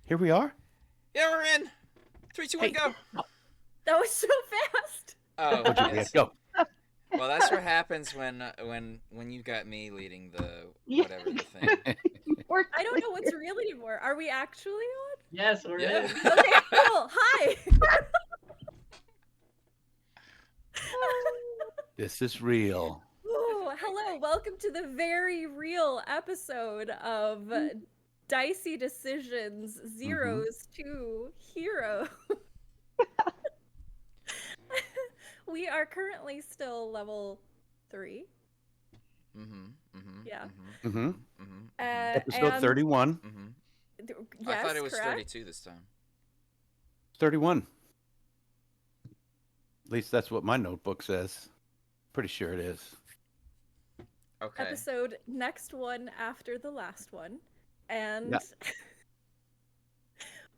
Here we are. Yeah, we're in. Three, two, one, Hey, go. That was so fast. Oh, oh, Juliet, yes. go. Well, that's what happens when you got me leading the Yeah. whatever the thing. More I don't know what's clear. real anymore. Are we actually on? Yes, we're Yeah. in. Okay, cool. Hi. This is real. Ooh, hello. Welcome to the very real episode of Dicey Decisions Zeros to Hero. We are currently still level 3. Yeah. Mm-hmm. Episode And 31. I yes, thought it was correct. 32 this time. 31. At least that's what my notebook says. Pretty sure it is. Okay. Episode next one after the last one. And Yeah.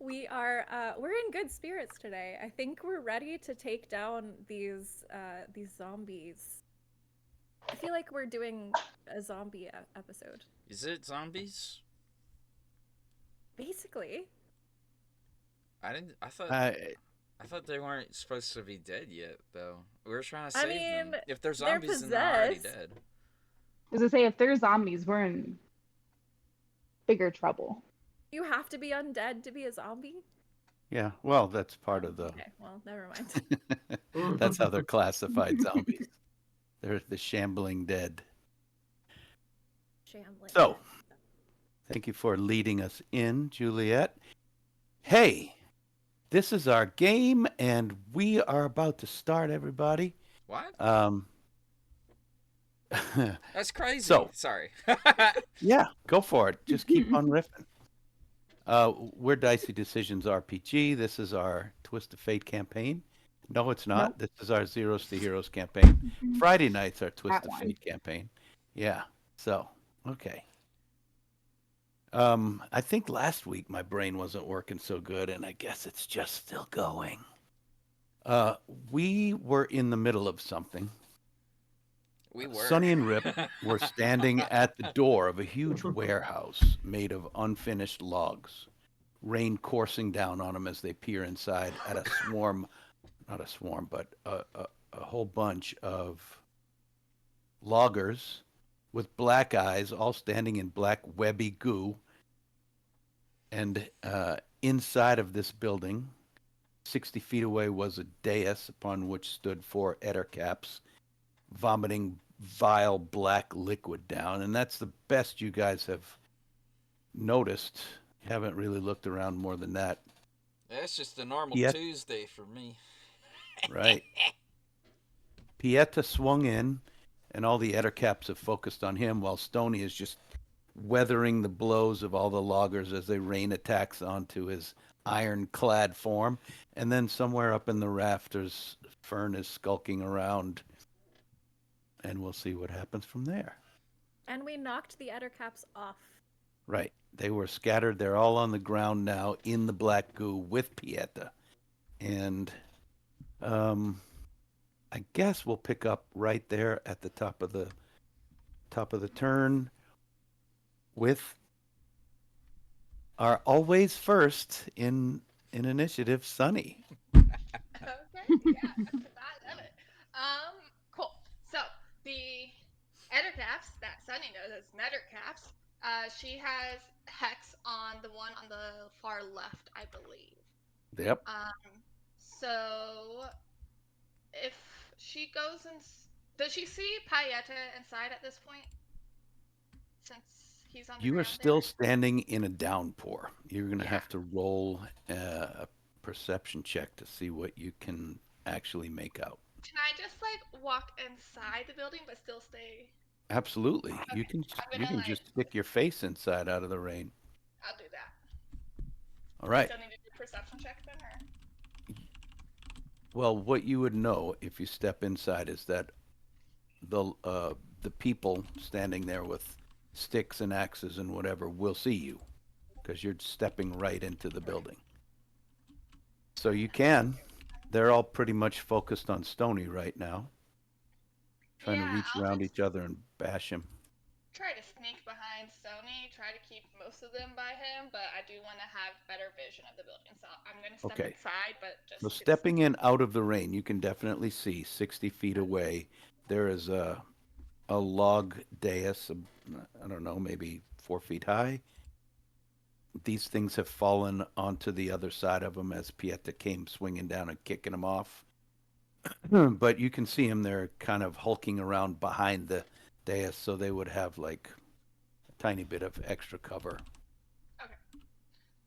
we're in good spirits today. I think we're ready to take down these zombies. I feel like we're doing a zombie episode. Is it zombies? Basically. I thought they weren't supposed to be dead yet, though. We were trying to I save mean, them. If they're they're zombies, then they're already possessed. dead. As I say, if there's zombies, we're in bigger trouble. You have to be undead to be a zombie? Yeah. Well, that's part of the. Okay, well, never mind. That's how they're classified zombies. They're the shambling dead. Shambling. So, thank you for leading us in, Juliet. Hey, this is our game, and we are about to start, everybody. What? Um, That's crazy. So- Sorry. yeah, go for it. Just keep on riffing. We're Dicey Decisions RPG. This is our Twist of Fate campaign. No, it's not. Nope. This is our Zeros to Heroes campaign. Friday nights our Twist That of one. Fate campaign. Yeah. So, okay. I think last week my brain wasn't working so good, and I guess it's just still going. We were in the middle of something. We were. Sonny and Rip were standing at the door of a huge warehouse made of unfinished logs. Rain coursing down on them as they peer inside at a swarm, not a swarm, but a whole bunch of loggers with black eyes, all standing in black webby goo. And inside of this building, 60 feet away, was a dais upon which stood 4 ettercaps, vomiting vile black liquid down. And that's the best you guys have noticed. You haven't really looked around more than that. That's just a normal Yeah. Tuesday for me. Right. Pieta swung in, and all the ettercaps have focused on him, while Stony is just weathering the blows of all the loggers as they rain attacks onto his ironclad form. And then somewhere up in the rafters, Fern is skulking around, and we'll see what happens from there. And we knocked the ettercaps off. Right. They were scattered. They're all on the ground now in the black goo with Pieta. And I guess we'll pick up right there at the top of the turn with our always first in initiative, Sunny. Okay, yeah, that's about it. Cool. So the ettercaps that Sunny knows as nettercaps, she has hex on the one on the far left, I believe. Yep. So if she goes and does she see Payetta inside at this point? Since he's on the You are ground still there? standing in a downpour. You're going to Yeah. have to roll a perception check to see what you can actually make out. Can I just like walk inside the building but still stay? Absolutely. You Okay, can I'm you gonna, can like- just stick your face inside out of the rain. I'll do that. All right. Still need to do perception check then, or? Well, what you would know if you step inside is that the people standing there with sticks and axes and whatever will see you, because you're stepping right into the building. So you can. They're all pretty much focused on Stony right now, trying to Yeah, reach I'll around just- each other and bash him. try to sneak behind Sony, try to keep most of them by him, but I do want to have better vision of the building. So I'm going to step Okay. inside, but So just stepping in out of the rain, you can definitely see 60 feet away. There is a log dais, I don't know, maybe 4 feet high. These things have fallen onto the other side of them as Pieta came swinging down and kicking them off. But you can see them, they're kind of hulking around behind the dais, so they would have like a tiny bit of extra cover. Okay.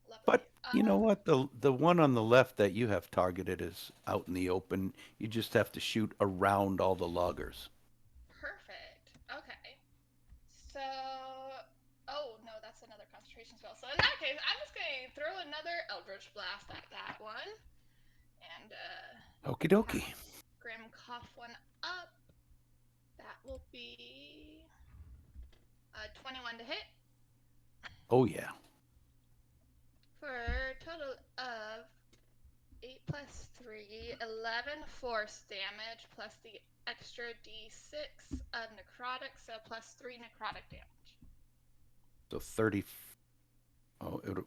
Lovely. But you know what? The one on the left that you have targeted is out in the open. You just have to shoot around all the loggers. Perfect. Okay. So, oh no, that's another concentration spell. So in that case, I'm just going to throw another Eldritch Blast at that one, and Okie dokie. Grim cough one up. That will be 21 to hit Oh yeah. for a total of 8 plus 3, 11 force damage plus the extra d6 of necrotic, so plus 3 necrotic damage. So 30. Oh, it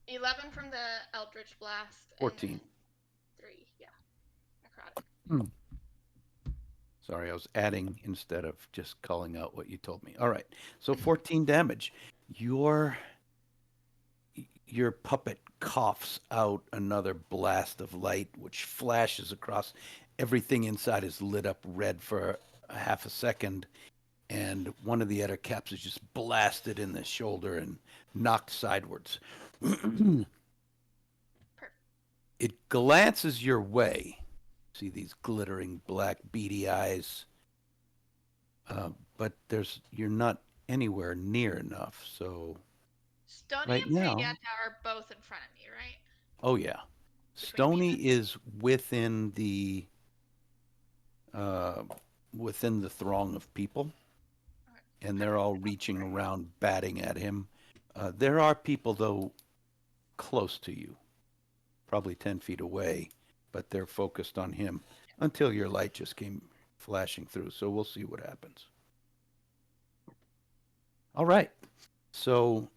11 from the Eldritch Blast. 14. And 3, yeah. Necrotic. Sorry, I was adding instead of just calling out what you told me. All right. So 14 damage. Your puppet coughs out another blast of light, which flashes across. Everything inside is lit up red for a half a second, and one of the other caps is just blasted in the shoulder and knocked sideways. It glances your way. See these glittering black beady eyes, but you're not anywhere near enough. So Stony right and now, Priyata are both in front of me, right? oh yeah, Between me Stony and is within the throng of people, and they're all reaching around, batting at him. There are people though close to you, probably 10 feet away, but they're focused on him until your light just came flashing through. So we'll see what happens. All right. So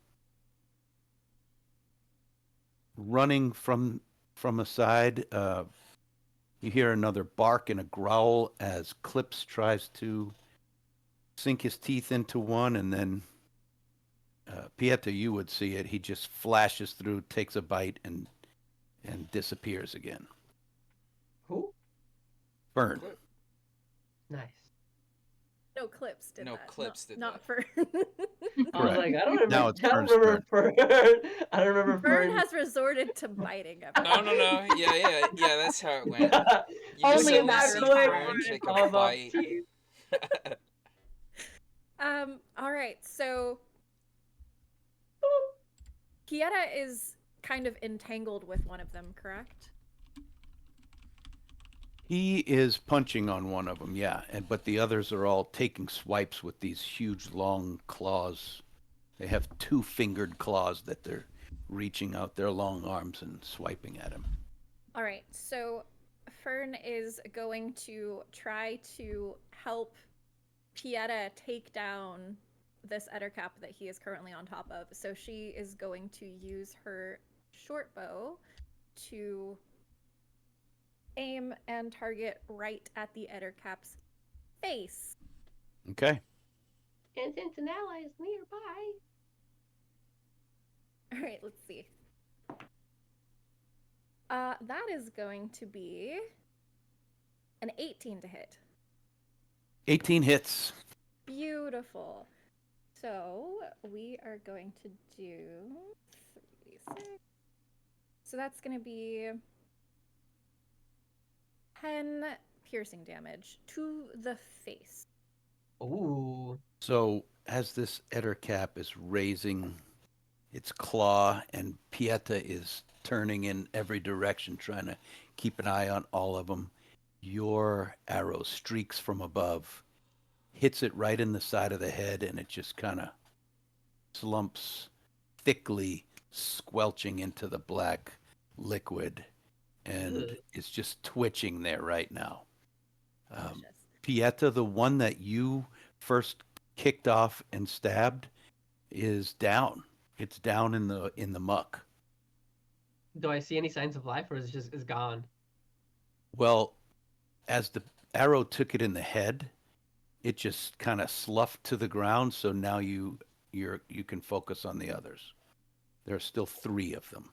running from aside, you hear another bark and a growl as Clips tries to sink his teeth into one, and then Pieta, you would see it. He just flashes through, takes a bite, and disappears again. Who? Burn. Nice. No, Clips did No, that. Clips did not that. Fern. I was like, I don't remember. Now it's I don't Fern's remember Fern. I don't remember Fern Fern. has resorted to biting No, everyone. no. Yeah, that's how it went. You Only just a suddenly matter see of time. Fern take All a about bite. teeth. All right, so Kieta is kind of entangled with one of them, correct? He is punching on one of them, yeah, but the others are all taking swipes with these huge, long claws. They have two-fingered claws that they're reaching out their long arms and swiping at him. All right, so Fern is going to try to help Pieta take down this Ettercap that he is currently on top of. So she is going to use her short bow to aim and target right at the Ettercap's face. Okay. And since an ally is nearby. All right, let's see. That is going to be an 18 to hit. 18 hits. Beautiful. So we are going to do 3d6. So that's going to be 10 piercing damage to the face. Ooh. So as this Ettercap is raising its claw and Pieta is turning in every direction, trying to keep an eye on all of them, your arrow streaks from above, hits it right in the side of the head, and it just kind of slumps thickly, squelching into the black liquid, and it's just twitching there right now. Delicious. Pieta, the one that you first kicked off and stabbed is down. It's down in the muck. Do I see any signs of life, or is it just is gone? Well, as the arrow took it in the head, it just kind of sloughed to the ground. So now you can focus on the others. There are still 3 of them.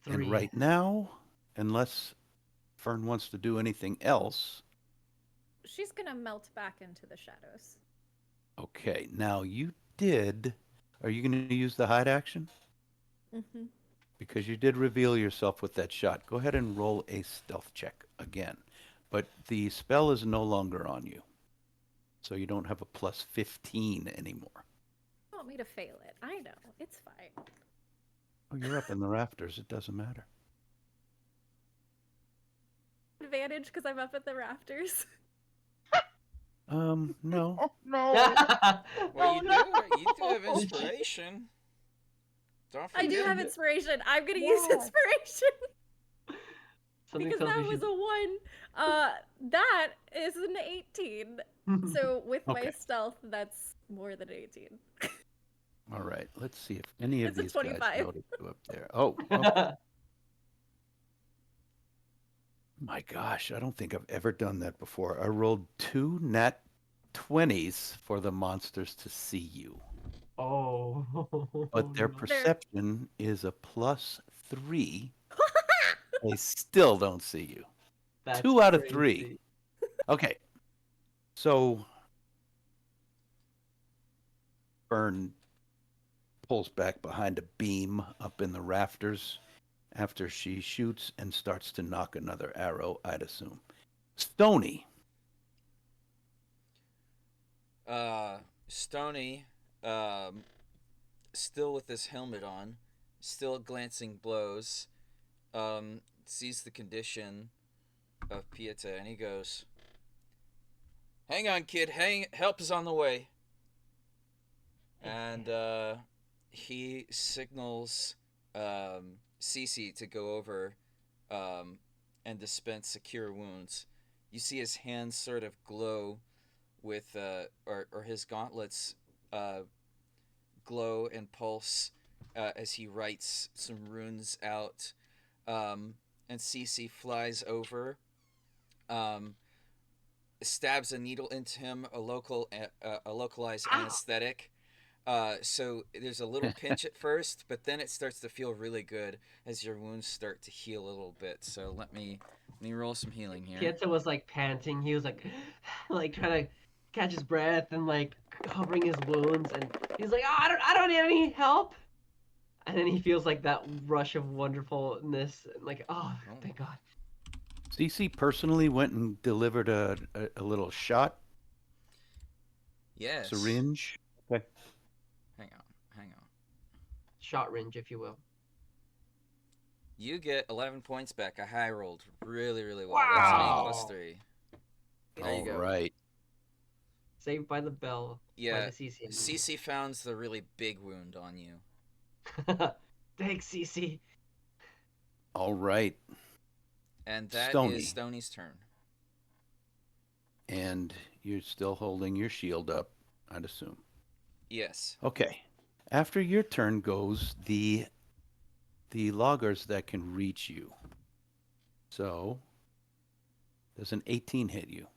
3. And right now, unless Fern wants to do anything else. She's gonna melt back into the shadows. Okay, now you did. Are you going to use the hide action? Mm-hmm. Because you did reveal yourself with that shot. Go ahead and roll a stealth check again. But the spell is no longer on you. So you don't have a plus 15 anymore. You want me to fail it? I know. It's fine. Oh, you're up in the rafters. It doesn't matter. Advantage because I'm up at the rafters. No. No. Well, you no. do have inspiration. Don't I forget do have it. inspiration. I'm gonna use Yeah. inspiration Something because tells that me was she- a 1. That is an 18. So with my Okay. stealth, that's more than 18. All right. Let's see if any of It's a these guys 25. notice you up there. Oh, okay. My gosh, I don't think I've ever done that before. I rolled 2 nat 20s for the monsters to see you. Oh. But their no. perception is a plus 3. They still don't see you. That's 2 out of 3. crazy. Okay. So Fern pulls back behind a beam up in the rafters after she shoots and starts to knock another arrow, I'd assume. Stony. Stony, still with his helmet on, still glancing blows, sees the condition of Pieta, and he goes, "Hang on, kid. Help is on the way." And he signals Cece to go over and dispense secure wounds. You see his hands sort of glow with, or his gauntlets glow and pulse as he writes some runes out. And Cece flies over, stabs a needle into him, a localized anesthetic. So there's a little pinch at first, but then it starts to feel really good as your wounds start to heal a little bit. So let me roll some healing here. Pieta was like panting. He was like, like trying to catch his breath and like covering his wounds, and he's like, "Oh, I don't need any help." And then he feels like that rush of wonderfulness, and like, oh, thank God. Cece personally went and delivered a little shot. Yes. Syringe. Okay. Hang on. Shot range, if you will. You get 11 points back. I high rolled really, really well. Wow. That's an 8 plus 3. There you All go. right. Saved by the bell. Yeah, By the CC. Cece found the really big wound on you. Thanks, CC. All right. And that Stony. is Stoney's turn. And you're still holding your shield up, I'd assume. Yes. Okay. After your turn goes the loggers that can reach you. So, does an 18 hit you?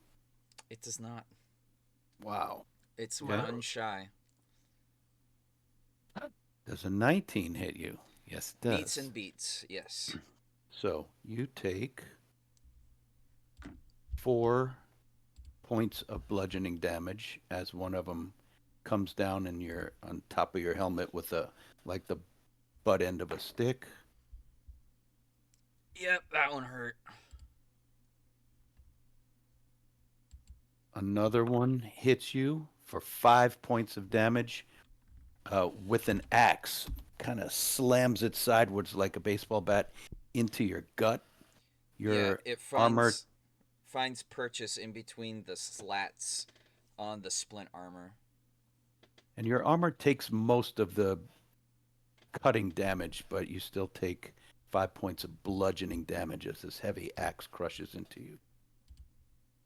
It does not. Wow. It's Okay. 1 shy. Does a 19 hit you? Yes, it does. Beats and beats, yes. So, you take 4 points of bludgeoning damage as one of them comes down in your on top of your helmet with the butt end of a stick. Yep, that one hurt. Another one hits you for 5 points of damage with an axe. Kind of slams it sideways like a baseball bat into your gut. Your it armor. finds purchase in between the slats on the splint armor. And your armor takes most of the cutting damage, but you still take 5 points of bludgeoning damage as this heavy axe crushes into you.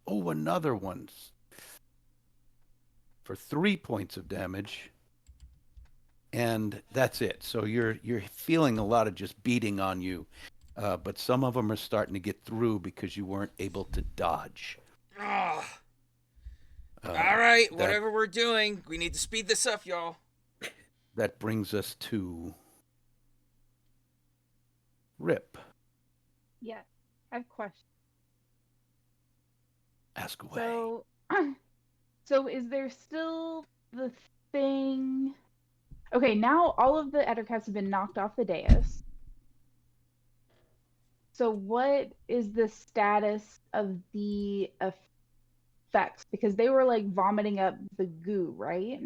Oh, another one. for 3 points of damage, and that's it. So you're feeling a lot of just beating on you, but some of them are starting to get through because you weren't able to dodge. Ah. Uh, All right, that whatever we're doing, we need to speed this up, y'all. that brings us to Rip. Yeah, I have questions. Ask away. So, so is there still the thing? Okay, now all of the Ettercaps have been knocked off the dais. So what is the status of the effects? Because they were like vomiting up the goo, right?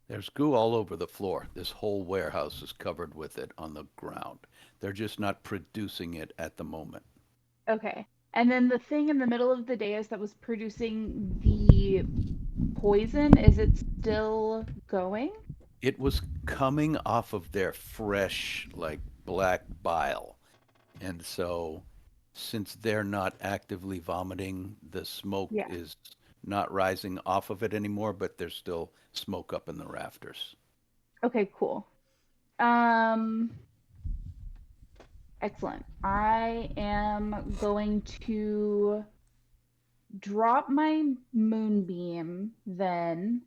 There's goo all over the floor. This whole warehouse is covered with it on the ground. They're just not producing it at the moment. Okay. And then the thing in the middle of the dais that was producing the poison, is it still going? It was coming off of their fresh, like black bile. And so, since they're not actively vomiting, the smoke Yeah. is not rising off of it anymore, but there's still smoke up in the rafters. Okay, cool. Um, Excellent. I am going to drop my moonbeam then,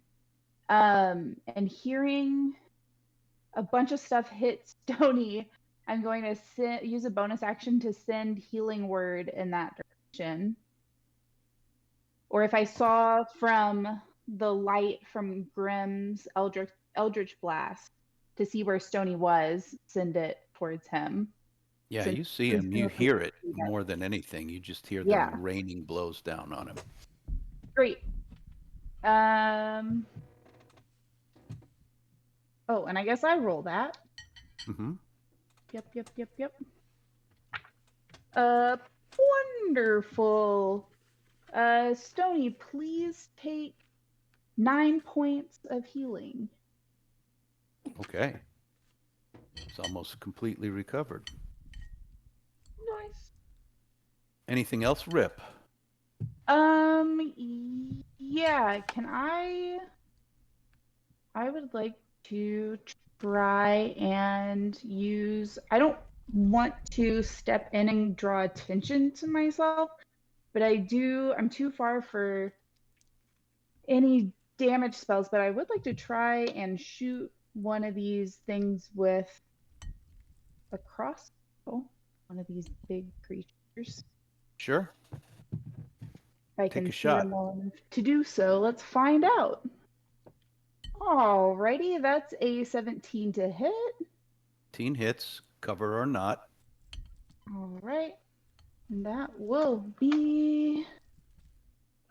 and hearing a bunch of stuff hit Stony, I'm going to use a bonus action to send healing word in that direction. Or if I saw from the light from Grimm's Eldritch Blast to see where Stony was, send it towards him. Yeah, Since you see him, you presumably hear it he does. more than anything. You just hear Yeah. the raining blows down on him. Great. Oh, and I guess I roll that. Mm-hmm. Yep. Wonderful. Stony, please take 9 points of healing. Okay. It's almost completely recovered. Nice. Anything else, Rip? Yeah, I would like to try and use, I don't want to step in and draw attention to myself, but I'm too far for any damage spells, but I would like to try and shoot one of these things with a crossbow, one of these big creatures. Sure. If I Take can a see them shot. well enough to do so, let's find out. Alrighty, that's a 17 to hit. 18 hits, cover or not. All right, and that will be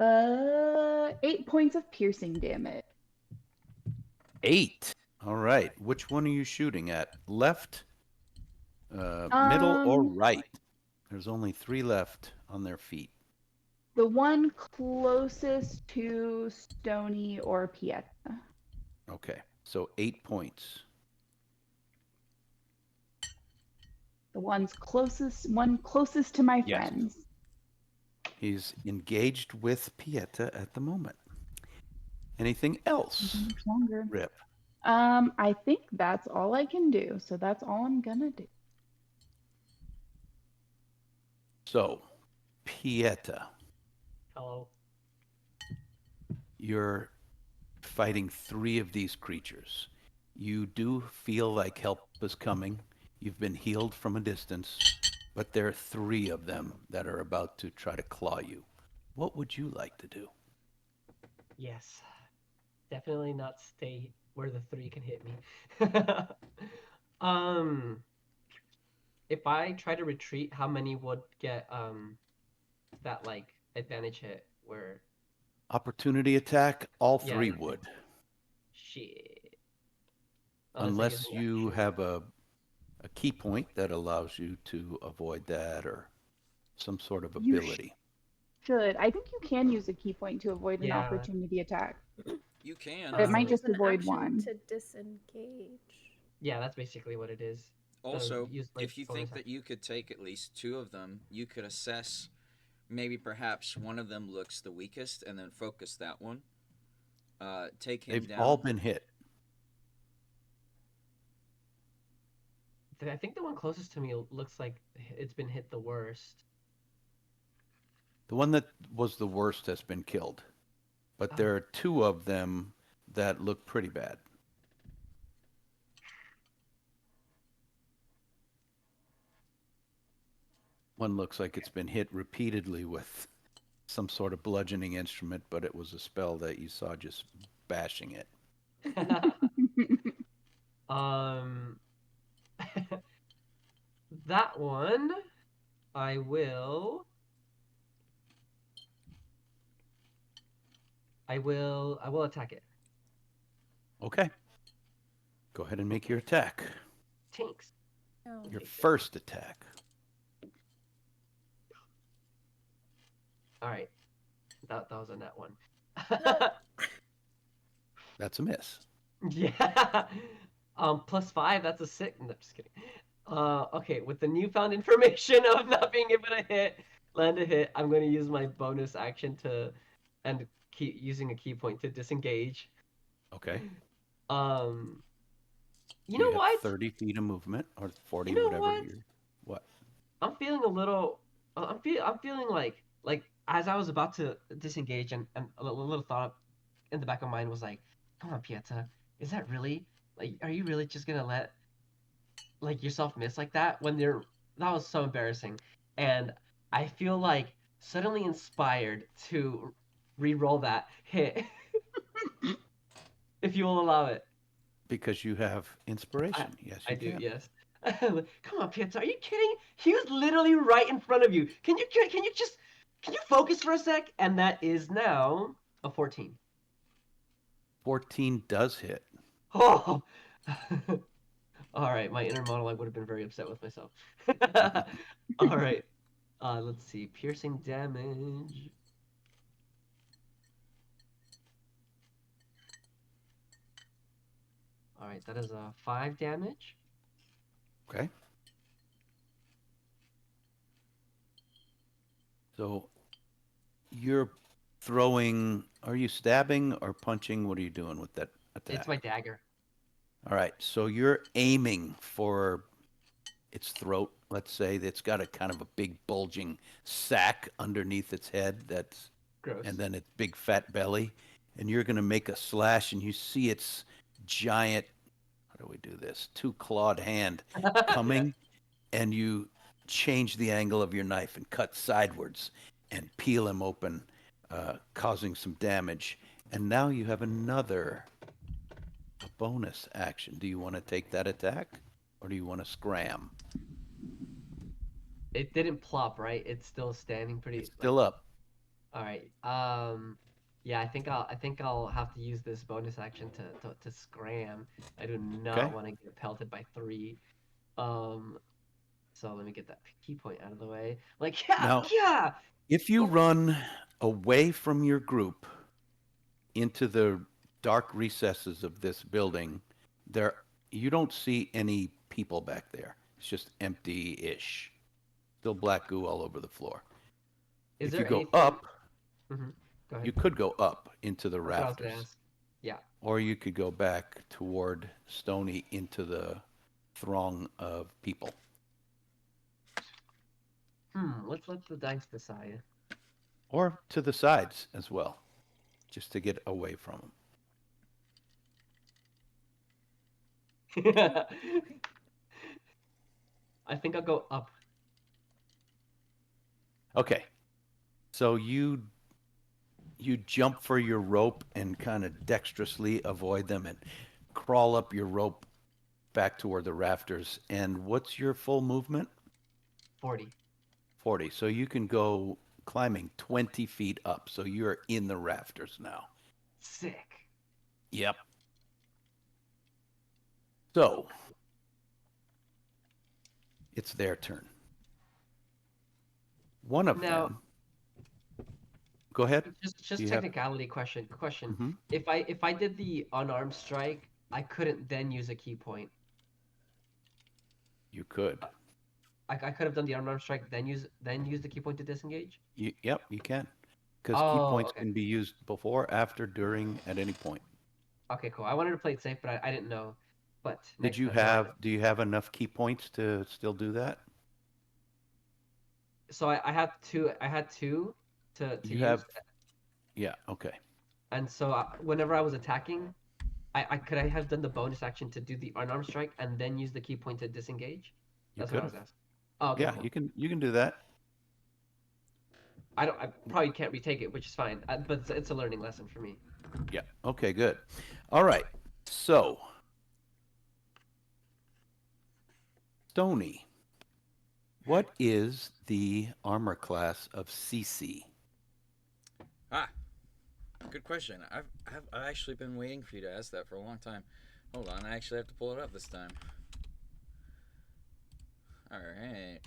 8 points of piercing damage. 8. All right. Which one are you shooting at? Left, middle, or right? There's only 3 left on their feet. The one closest to Stony or Pieta. Okay. So 8 points. The one closest to my Yes. friends. He's engaged with Pieta at the moment. Anything else, Much longer. Rip? I think that's all I can do. So that's all I'm gonna do. So, Pieta, Hello. you're fighting 3 of these creatures. You do feel like help is coming. You've been healed from a distance, but there are 3 of them that are about to try to claw you. What would you like to do? Yes. Definitely not stay where the 3 can hit me. If I try to retreat, how many would get that like advantage hit where Opportunity attack, all Yeah, 3 yeah. would. shit. Unless you have a key point that allows you to avoid that or some sort of You ability. should. I think you can use a key point to avoid an Yeah. opportunity attack. You can. But it might Use just an avoid action one. to disengage. Yeah, that's basically what it is. Also, use, like, if you bonus think that you could take at least 2 of them, you could assess maybe perhaps one of them looks the weakest and then focus that one. take him They've down. all been hit. I think the one closest to me looks like it's been hit the worst. The one that was the worst has been killed, but there Oh. are two of them that look pretty bad. One looks like it's been hit repeatedly with some sort of bludgeoning instrument, but it was a spell that you saw just bashing it. um, that one, I will. I will attack it. Okay. Go ahead and make your attack. Tinks. Oh. Your first attack. All right. That was a net one. No. That's a miss. Yeah. +5, that's a 6. No, just kidding. Okay, with the newfound information of not being able to land a hit, I'm going to use my bonus action and keep using a key point to disengage. Okay. You You know have what? 30 feet of movement, or 40, You know whatever what? you're. What? I'm feeling a little. I'm feeling like as I was about to disengage, and a little thought in the back of my mind was like, "Come on, Pieta, is that really like? Are you really just gonna let like yourself miss like that when you're? That was so embarrassing, and I feel like suddenly inspired to re-roll that hit, if you will allow it. Because you have I inspiration. Yes, I you do, can. yes. Come on, Pietro, are you kidding? He was literally right in front of you. Can you focus for a sec? And that is now a 14. 14 does hit. Oh. All right, my inner monologue would have been very upset with myself. All right. Let's see. Piercing damage. All right, that is a 5 damage. Okay. So you're throwing. Are you stabbing or punching? What are you doing with that It's attack? my dagger. All right. So you're aiming for its throat. Let's say it's got a kind of a big bulging sac underneath its head. And Gross. then its big fat belly. And you're going to make a slash, and you see its giant. How do we do this? Two clawed hand coming, and you change the angle of your knife and cut sidewards and peel him open, causing some damage. And now you have another bonus action. Do you want to take that attack, or do you want to scram? It didn't plop, right? It's still standing It's pretty like. still up. All right. Yeah, I think I'll have to use this bonus action to scram. I do not Okay. want to get pelted by 3. Um, so let me get that key point out of the way. Like, yeah, Now, yeah. if you Oh, run away from your group into the dark recesses of this building, there you don't see any people back there. It's just empty-ish. Still black goo all over the floor. is If you there go anything? up, Hmm. Go you ahead. could go up into the That's what I was gonna rafters, ask. Yeah. or you could go back toward Stony into the throng of people, Let's let the dice decide. or to the sides as well, just to get away from them. I think I'll go up. Okay, so you jump for your rope and kind of dexterously avoid them and crawl up your rope back toward the rafters. And what's your full movement? 40. 40. So you can go climbing 20 feet up. So you're in the rafters now. Sick. Yep. So it's their turn. One of Now, them. Go ahead. Do just you have? technicality question. Hmm. If I did the unarmed strike, I couldn't then use a key point. You could. I could have done the unarmed strike, then use the key point to disengage. Yep, you can. because key Oh, points okay. can be used before, after, during, at any point. Okay, cool. I wanted to play it safe, but I didn't know. But Did next you time, now I know. have, do you have enough key points to still do that? So I have two. I had two to You use, have, yeah, okay. and so whenever I was attacking, I could I have done the bonus action to do the unarmed strike and then use the key point to disengage? You That's what could I have. was asking. Oh, okay, Yeah, cool. you can do that. I probably can't retake it, which is fine. But it's a learning lesson for me. Yeah. Okay, good. All right. So, Stony, what is the armor class of CC? Ah, good question. I've actually been waiting for you to ask that for a long time. Hold on, I actually have to pull it up this time. All right.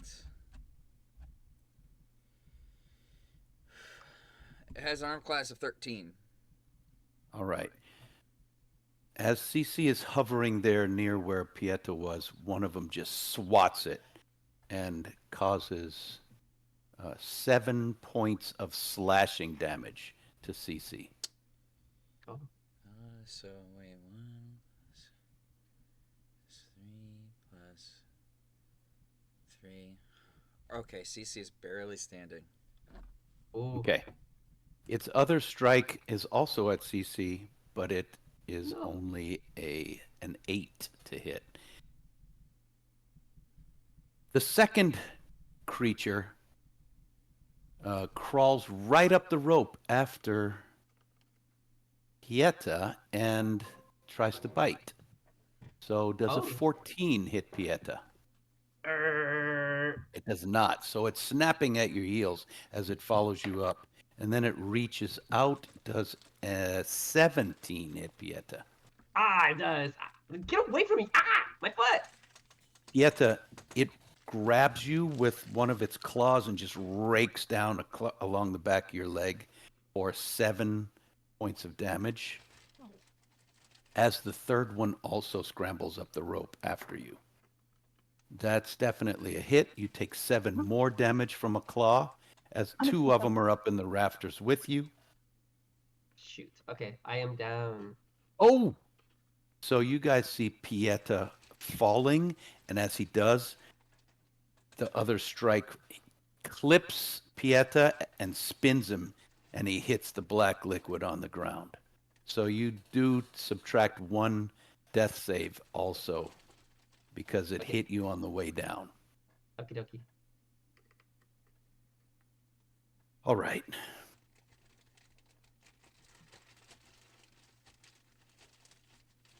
It has an arm class of 13. All right. As CC is hovering there near where Pieta was, one of them just swats it and causes 7 points of slashing damage to CC. Oh, So wait, 1 plus 3. Okay, CC is barely standing. ooh, Okay. Its other strike is also at CC, but it is no. only an 8 to hit. The second creature crawls right up the rope after Pieta and tries to bite. So does a Oh. 14 hit Pieta? Err. It does not. So it's snapping at your heels as it follows you up. And then it reaches out. Does a 17 hit Pieta? Ah, it does. Get away from me! Ah, my foot! Pieta, it grabs you with one of its claws and just rakes down along the back of your leg for 7 points of damage. As the third one also scrambles up the rope after you. That's definitely a hit. You take 7 more damage from a claw, as I'm gonna two keep of up. them are up in the rafters with you. Shoot. Okay, I am down. Oh! So you guys see Pieta falling, and as he does, the other strike clips Pieta and spins him, and he hits the black liquid on the ground. So you do subtract 1 death save also because it Okay, hit you on the way down. okie dokie. All right.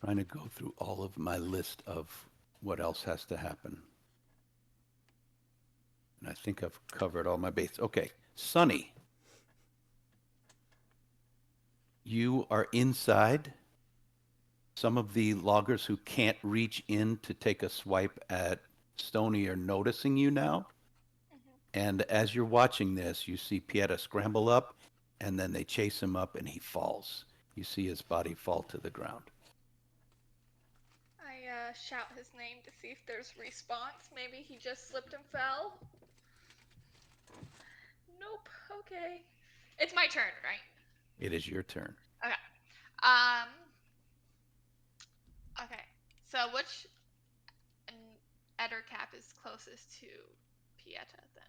Trying to go through all of my list of what else has to happen. And I think I've covered all my bases. Okay, Sunny, you are inside. Some of the loggers who can't reach in to take a swipe at Stony are noticing you now. And as you're watching this, you see Pieta scramble up, and then they chase him up, and he falls. You see his body fall to the ground. I shout his name to see if there's response. Maybe he just slipped and fell. Nope. Okay. It's my turn, right? It is your turn. Okay. Um. Okay. So which Ettercap is closest to Pieta then?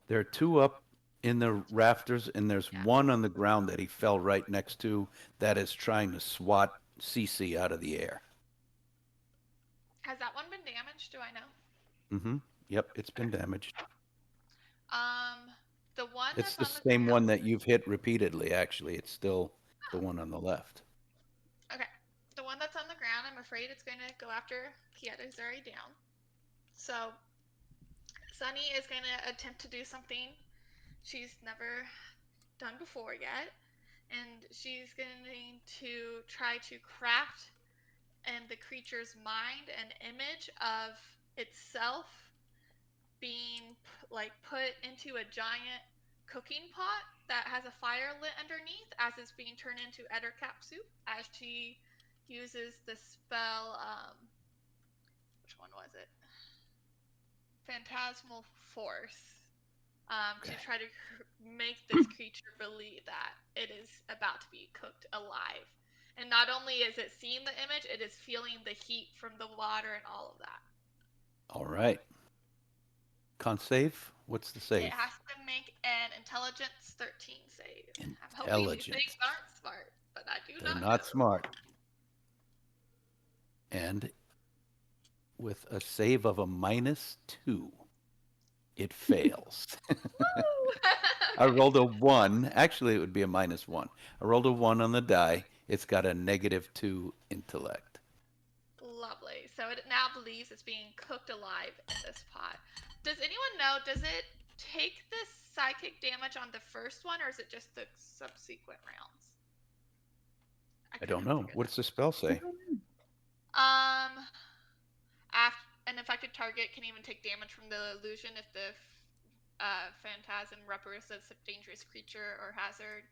There are two up in the rafters, and there's Yeah. one on the ground that he fell right next to that is trying to swat Cece out of the air. Has that one been damaged? Do I know? Mm-hmm. Yep, it's been Okay. damaged. Um, the one It's that's the on the same one ground. that you've hit repeatedly, actually. It's still the one on the left. Okay. The one that's on the ground, I'm afraid it's going to go after Pieta, who's already down. So Sunny is going to attempt to do something she's never done before yet. And she's going to try to craft in the creature's mind an image of itself being like put into a giant cooking pot that has a fire lit underneath as it's being turned into Ettercap soup as she uses the spell. Which one was it? Phantasmal Force. to Okay. try to make this creature believe that it is about to be cooked alive. And not only is it seeing the image, it is feeling the heat from the water and all of that. All right. Con save? What's the It save? has to make an intelligence 13 save. I'm hoping these Intelligence. things aren't smart, but I do They're not not know. smart. And with a save of a -2, it fails. Woo! I Okay. rolled a 1. Actually, it would be a -1. I rolled a 1 on the die. It's got a -2 intellect. Lovely. So it now believes it's being cooked alive in this pot. Does anyone know, does it take this psychic damage on the first one, or is it just the subsequent rounds? I I don't couldn't know. figure What's that. the spell say? After an affected target can even take damage from the illusion if the phantasm represents a dangerous creature or hazard.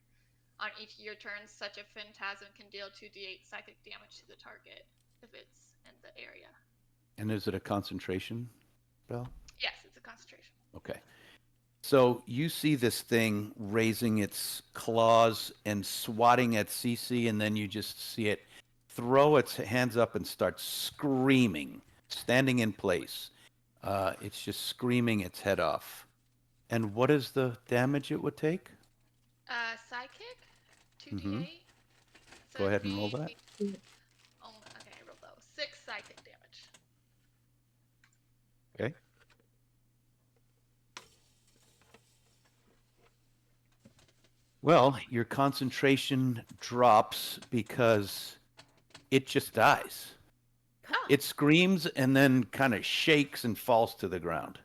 On each of your turns, such a phantasm can deal 2d8 psychic damage to the target if it's in the area. And is it a concentration spell? Yes, it's a concentration. Okay. So you see this thing raising its claws and swatting at Cece, and then you just see it throw its hands up and start screaming, standing in place. It's just screaming its head off. And what is the damage it would take? Psychic, Mm-hmm. 2d8. So Go it'd ahead and roll be. that. Oh, okay, I rolled those. 6 psychic damage. Okay. Well, your concentration drops because it just dies. Oh, It screams and then kind of shakes and falls to the ground.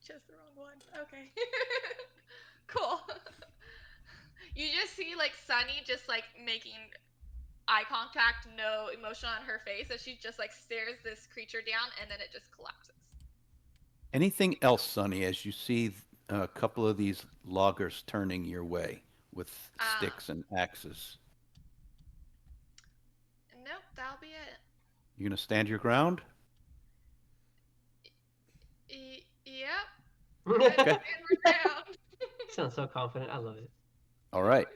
just the wrong one. Okay. Cool. You just see like Sunny just like making eye contact, no emotion on her face, as she just like stares this creature down, and then it just collapses. Anything else, Sonny, as you see a couple of these loggers turning your way with sticks and axes? Nope, that'll be it. You gonna stand your ground? Yep. I'm gonna Okay. stand my ground. Sounds so confident. I love it. All right.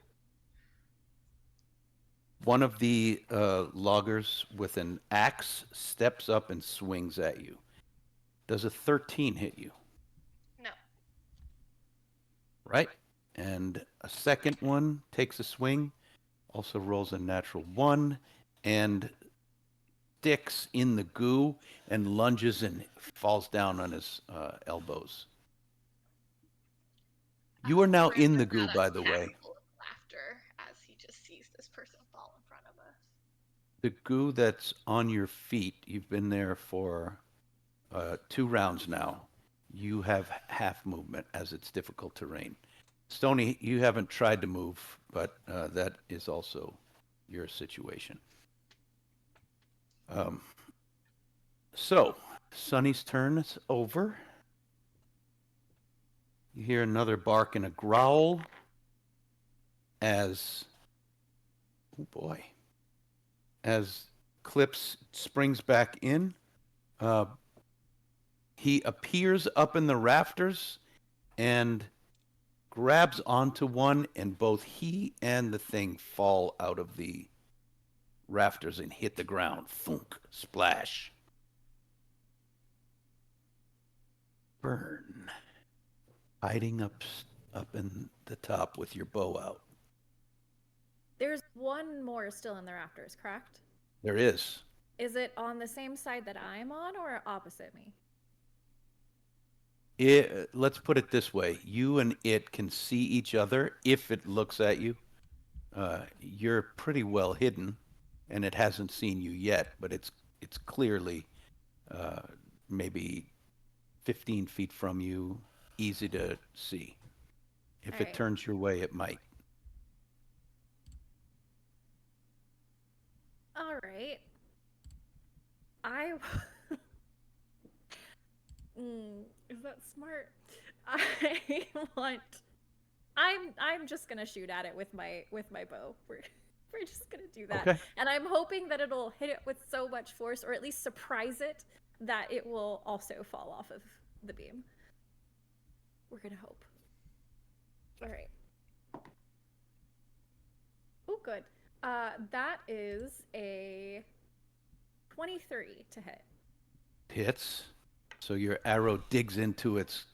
One of the loggers with an axe steps up and swings at you. Does a 13 hit you? No. Right? And a second one takes a swing, also rolls a natural 1, and sticks in the goo and lunges and falls down on his elbows. You are now Brent in the lets goo, out a by the way. cackle of laughter as he just sees this person fall in front of us. The goo that's on your feet, you've been there for 2 rounds now. You have half movement as it's difficult terrain. Stony, you haven't tried to move, but that is also your situation. So, Sonny's turn is over. You hear another bark and a growl as, oh boy, as Clips springs back in. He appears up in the rafters and grabs onto one, and both he and the thing fall out of the rafters and hit the ground. Thunk, splash. Burn. Hiding up in the top with your bow out. There's one more still in the rafters, correct? There is. Is it on the same side that I'm on or opposite me? Let's put it this way: you and it can see each other if it looks at you. You're pretty well hidden, and it hasn't seen you yet, but it's clearly maybe 15 feet from you, easy to see. If All it right. turns your way, it might. All right. I. Is that smart? I want. I'm just gonna shoot at it with my bow. We're just gonna do that, Okay. and I'm hoping that it'll hit it with so much force, or at least surprise it, that it will also fall off of the beam. We're gonna hope. All right. Oh, good. That is a 23 to hit. Hits. So your arrow digs into its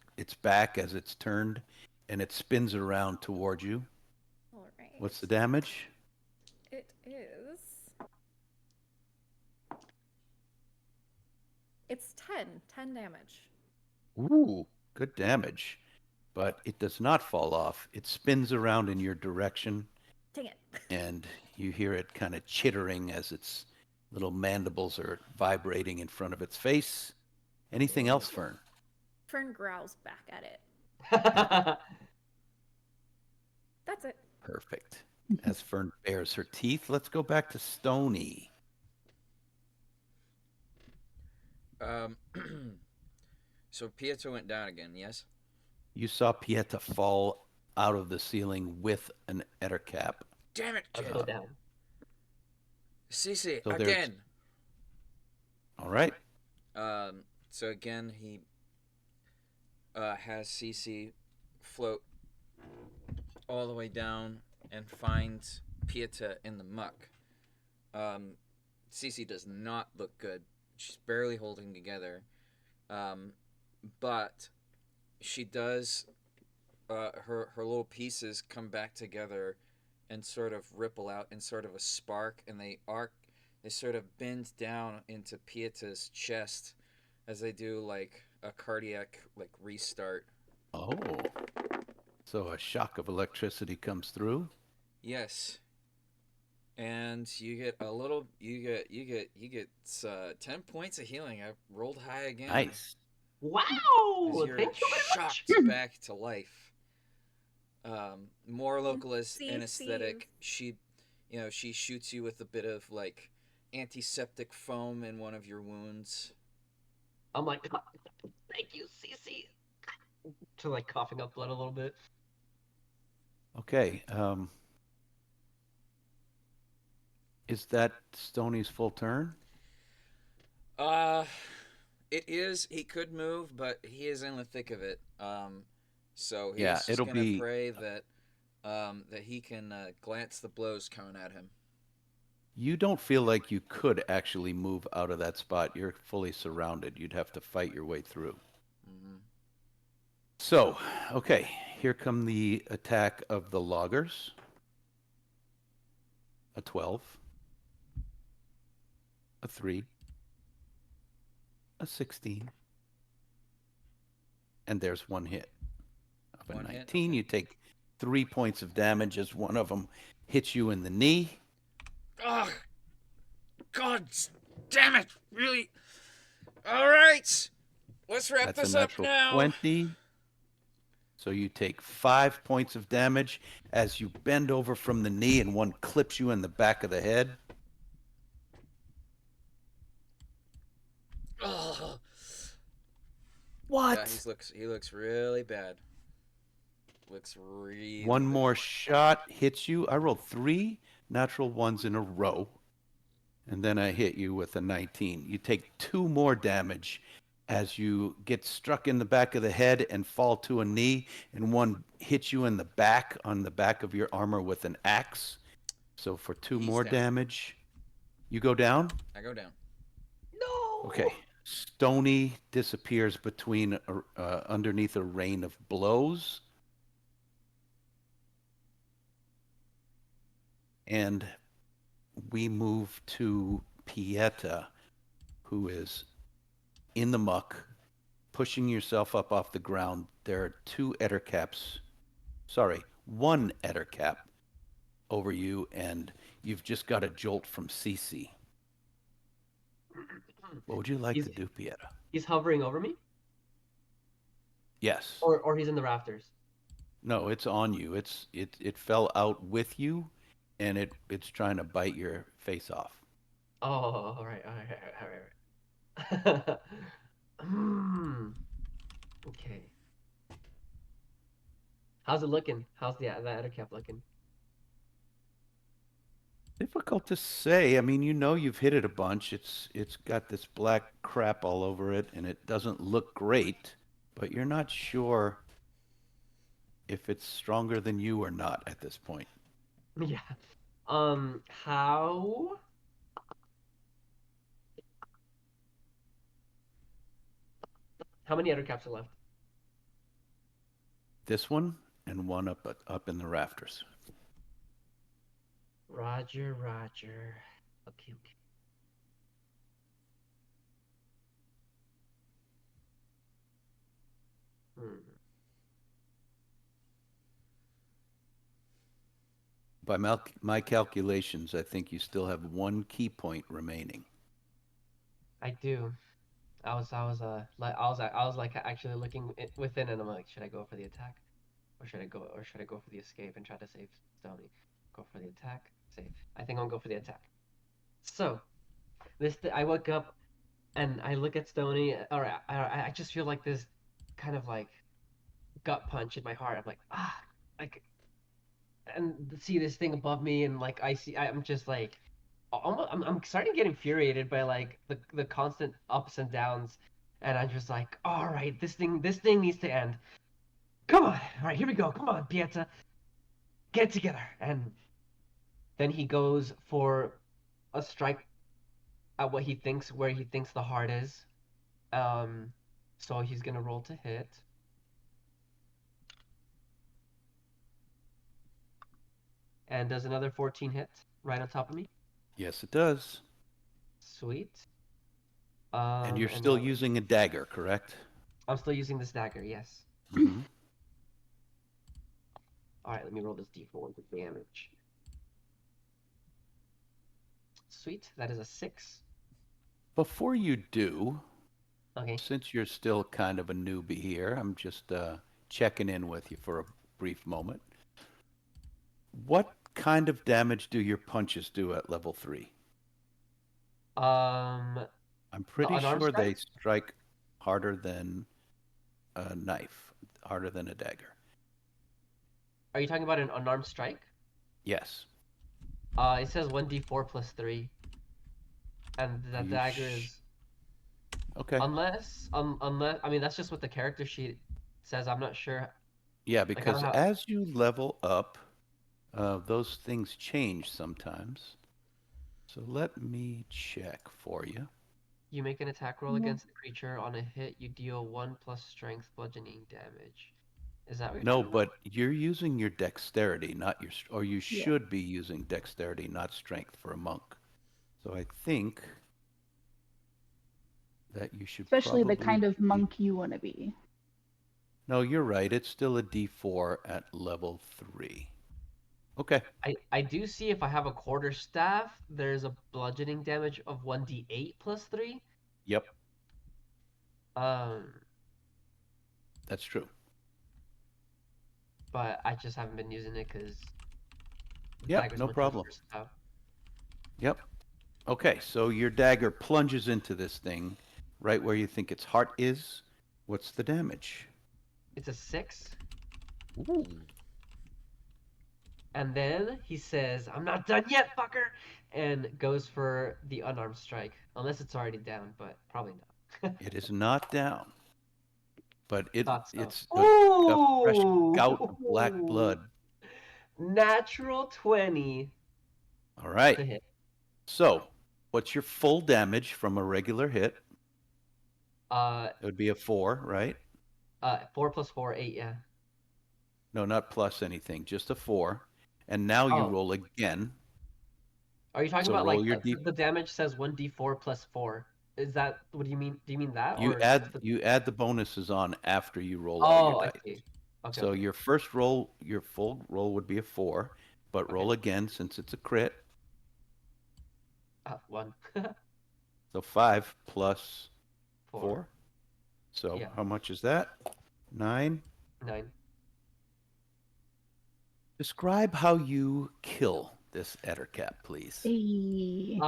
back as it's turned, and it spins around toward you. All right. What's the damage? It is. It's 10 damage. Ooh, good damage. But it does not fall off. It spins around in your direction, Dang it. and you hear it kind of chittering as its little mandibles are vibrating in front of its face. Anything else, Fern? Fern growls back at it. That's it. Perfect. As Fern bares her teeth, let's go back to Stony. Um, so Pietro went down again. Yes. You saw Pieta fall out of the ceiling with an ettercap. Damn it, I'll kid. go down. Cece So there's- again. All right. So again, he has Cece float all the way down and finds Pieta in the muck. Cece does not look good. She's barely holding together. But she does. Her little pieces come back together and sort of ripple out in sort of a spark, and they arc. They sort of bend down into Pieta's chest as they do like a cardiac like restart. Oh. So a shock of electricity comes through. Yes. And you get a little. You get 10 points of healing. I rolled high again. Nice. Wow! As you're Thank you very much. shocked back to life. More localist See, anesthetic. She shoots you with a bit of like antiseptic foam in one of your wounds. I'm like, thank you, Cece. To like coughing up blood a little bit. Okay. Is that Stony's full turn? It is. He could move, but he is in the thick of it. So he's Yeah, just it'll gonna be- pray that that he can glance the blows coming at him. You don't feel like you could actually move out of that spot. You're fully surrounded. You'd have to fight your way through. Mm-hmm. So, okay, here come the attack of the loggers. A 12, a 3, a 16, and there's one hit of a One hit, 19. okay. You take 3 points of damage as one of them hits you in the knee. Oh, God damn it! Really? All right, let's wrap That's this a up natural now. 20. So you take 5 points of damage as you bend over from the knee and one clips you in the back of the head. Oh. What? Yeah, he looks really bad. Looks really. One bad. more shot hits you. I rolled 3 natural ones in a row, and then I hit you with a 19. You take 2 more damage as you get struck in the back of the head and fall to a knee, and one hits you in the back on the back of your armor with an axe. So for 2 He's more down. damage, you go down. I go down. No! Okay. Stony disappears between underneath a rain of blows. And we move to Pieta, who is in the muck, pushing yourself up off the ground. There are 2 ettercaps. Sorry, 1 ettercap over you, and you've just got a jolt from Cece. What would you like He's- to do, Pieta? He's hovering over me? Yes. Or he's in the rafters. No, it's on you. It fell out with you, and it's trying to bite your face off. Oh, all right. Okay. How's it looking? How's the ettercap looking? Difficult to say. I mean, you've hit it a bunch. It's got this black crap all over it, and it doesn't look great. But you're not sure if it's stronger than you or not at this point. Yeah. How? How many other caps are left? This one and one up in the rafters. Roger, Roger. Okay, okay. Hmm. By my calculations, I think you still have one key point remaining. I do. I was like actually looking within, and I'm like, should I go for the attack, or should I go for the escape and try to save Stony? Go for the attack, save. I think I'll go for the attack. So I woke up and I look at Stony, or I just feel like this kind of like gut punch in my heart. I'm like, like, and see this thing above me, and like I'm just like, almost, I'm starting to get infuriated by like the constant ups and downs, and I'm just like, all right, this thing needs to end. Come on, all right, here we go. Come on, Pieta, get it together. And then he goes for a strike at where he thinks the heart is. Um, so he's gonna roll to hit. And does another 14 hit right on top of me? Yes, it does. Sweet. And you're And still now using a dagger, correct? I'm still using this dagger, yes. Mm-hmm. All right, let me roll this d4 with damage. Sweet, that is a 6. Before you do, Okay. since you're still kind of a newbie here, I'm just checking in with you for a brief moment. What kind of damage do your punches do at level 3? Um, I'm the pretty unarmed sure strike? they strike harder than a knife, harder than a dagger. Are you talking about an unarmed strike? Yes. It says 1d4 plus 3, and Are the you dagger is Okay. unless I mean that's just what the character sheet says. I'm not sure. Yeah, Like I don't because have. as you level up, those things change sometimes. So let me check for you. You make an attack roll No. against the creature. On a hit, you deal 1 plus strength bludgeoning damage. Is that what you're No, talking about? but you're using your dexterity, not your, or you Yeah. should be using dexterity, not strength for a monk. So I think that you should Especially the probably kind of be. monk you want to be. No, you're right. It's still a D4 at level 3. Okay. I do see if I have a quarter staff, there's a bludgeoning damage of 1d8 plus 3. Yep, Um, that's true. but I just haven't been using it because the Yep, dagger's no much more problem. versatile. Yep. Okay, so your dagger plunges into this thing right where you think its heart is. What's the damage? It's a 6. Ooh. And then he says, I'm not done yet, fucker! And goes for the unarmed strike. Unless it's already down, but probably not. It is not down, but Thought so. it's a fresh gout of black Ooh! blood. Natural 20 All right. to hit. So, what's your full damage from a regular hit? Uh, It would be a 4, right? 4 plus 4, 8, yeah. No, not plus anything, just a 4. And now you Oh, roll again. are you talking So about roll like your d. the damage says 1d4 plus 4? Is that what do you mean? Do you mean that You or add just the? you add the bonuses on after you roll all your Oh, I dice. see. Okay, So okay, your first roll, your full roll would be a 4, but okay. roll again since it's a crit. 1, So 5 plus 4, 4. So yeah, how much is that? 9. 9. Describe how you kill this Ettercap, please. Hey.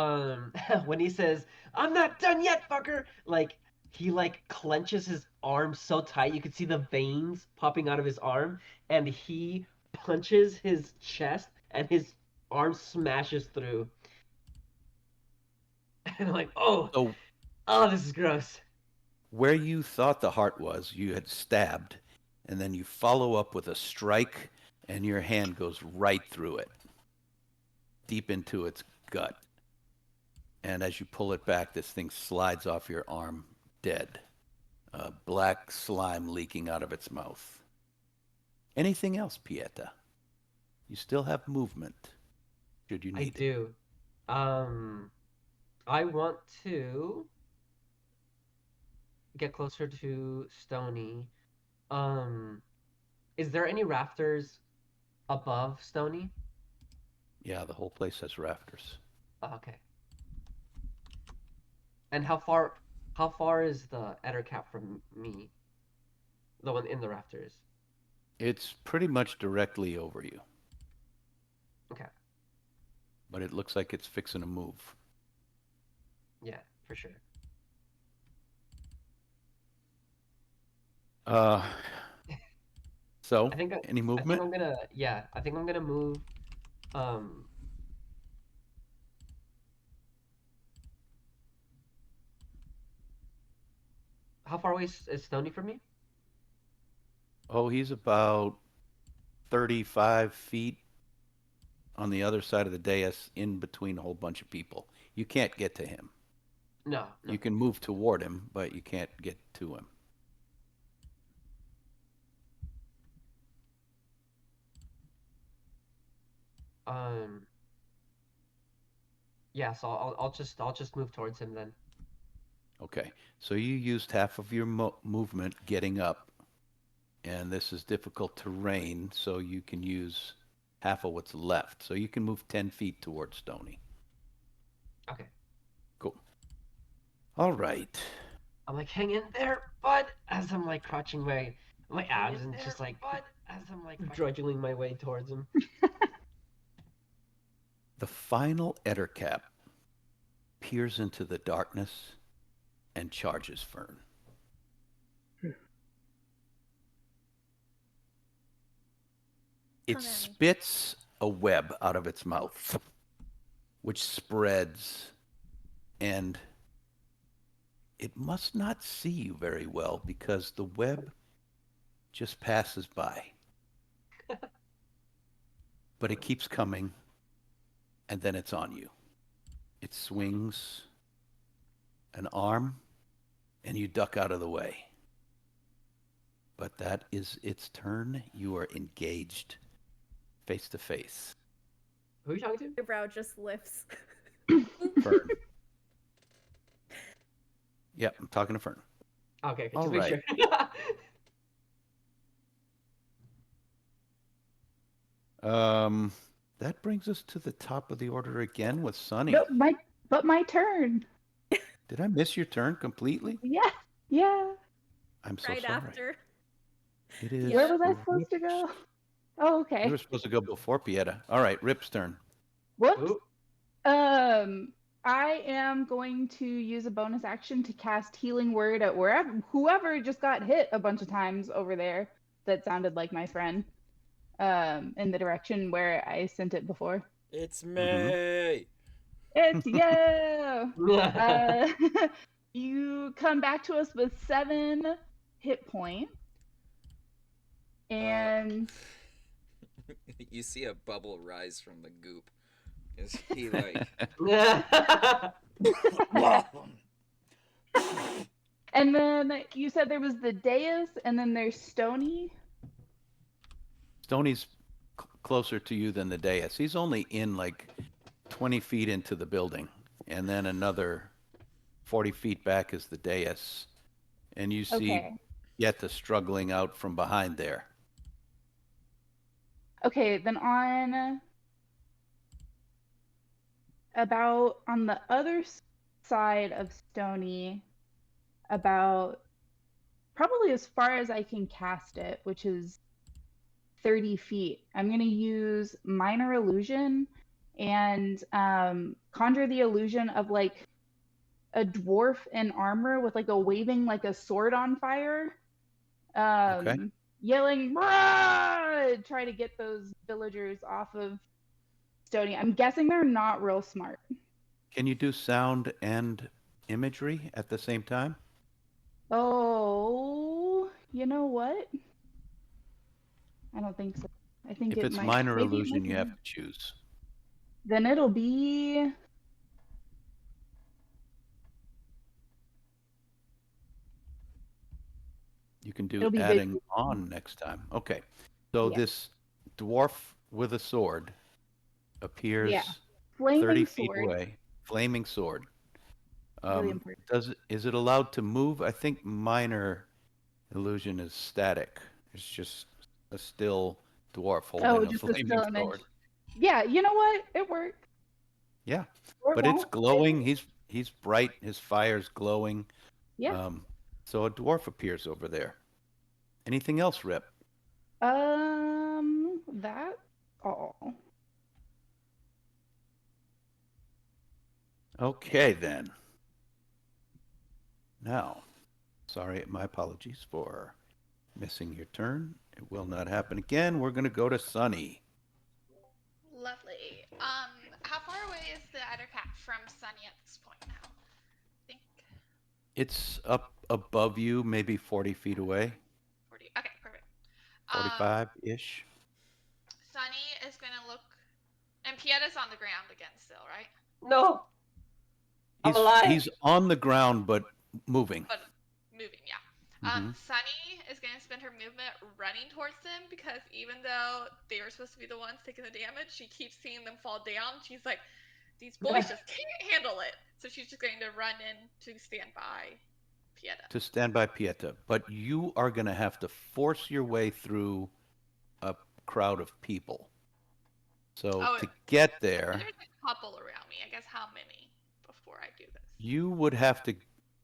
When he says, "I'm not done yet, fucker," like he like clenches his arm so tight you can see the veins popping out of his arm, and he punches his chest, and his arm smashes through. And I'm like, So oh, this is gross. where you thought the heart was, you had stabbed, and then you follow up with a strike, and your hand goes right through it, deep into its gut. And as you pull it back, this thing slides off your arm, dead. Black slime leaking out of its mouth. Anything else, Pieta? You still have movement, should you I need it. do. I want to get closer to Stony. Um, is there any rafters above Stony? Yeah, the whole place has rafters. Oh, okay. And how far is the Ettercap from me? The one in the rafters. It's pretty much directly over you, Okay. but it looks like it's fixing to move. Yeah, for sure. Uh, so, I think I, any I think movement? I'm gonna yeah, I think I'm gonna move um how far away is Stony from me? Oh, he's about 35 feet on the other side of the dais in between a whole bunch of people. You can't get to him. No, no. You can move toward him, but you can't get to him. Um yeah, so I'll just move towards him then. Okay, so you used half of your movement getting up, and this is difficult terrain, so you can use half of what's left. So you can move 10 feet towards Stony. Okay. Cool. All right. I'm like, hang in there, bud, as I'm like crouching my abs and just like drudging my way towards him. The final Ettercap peers into the darkness and charges Fern. It Come at me. spits a web out of its mouth, which spreads, and it must not see you very well because the web just passes by. But it keeps coming, and then it's on you. It swings an arm, and you duck out of the way. But that is its turn. You are engaged face to face. Who are you talking to? Your brow just lifts. Fern. Yep, I'm talking to Fern. Okay, All just make right. sure. That brings us to the top of the order again with Sunny. No, my turn. Did I miss your turn completely? Yeah, yeah. I'm so Right sorry. after. It is. Where was I supposed to go? Oh, You okay. were supposed to go before Pieta. All right, Rip's turn. Whoops. Oop. I am going to use a bonus action to cast Healing Word at whoever just got hit a bunch of times over there that sounded like my friend. In the direction where I sent it before. It's Mhm. May. It's you. You come back to us with 7 hit points, and You see a bubble rise from the goop. Is he like? and then you said there was the dais, and then there's Stony. Stoney's closer to you than the dais. He's only in like 20 feet into the building, and then another 40 feet back is the dais. And you see Okay. Yetta struggling out from behind there. Okay, then on the other side of Stony, about probably as far as I can cast it, which is 30 feet. I'm going to use Minor Illusion and conjure the illusion of like a dwarf in armor with like a waving like a sword on fire. Okay. Yelling, "Rah!" Try to get those villagers off of Stony. I'm guessing they're not real smart. Can you do sound and imagery at the same time? Oh, you know what? I don't think so. I think If it it's might. minor Maybe it illusion, might you be. have to choose. Then it'll be. You can do It'll be adding visual. on next time. Okay. So Yeah. this dwarf with a sword Yeah. appears 30 Flaming feet sword. away. Flaming sword. Really important. Is it allowed to move? I think minor illusion is static. It's just a still dwarf Oh, holding a just a flaming still image. sword. Yeah, you know what? It worked. Yeah, Or it but it's won't. glowing. He's bright. His fire's glowing. Yeah. So a dwarf appears over there. Anything else, Rip? That's all. Okay then. Now, sorry, my apologies for missing your turn. It will not happen again. We're going to go to Sunny. Lovely. How far away is the Ettercap from Sunny at this point now? I think It's up above you, maybe 40 feet away, 40. Okay, perfect. 45-ish. Sunny is gonna look, and Pietta's on the ground again still, right? No, I'm alive. He's on the ground, but moving. But moving, yeah. Mhm. Sunny is going to spend her movement running towards them because even though they were supposed to be the ones taking the damage, she keeps seeing them fall down. She's like, these boys just can't handle it. So she's just going to run in to stand by Pieta. To stand by Pieta. But you are going to have to force your way through a crowd of people. So to get there, there's a couple around me. I guess how many before I do this? you would have to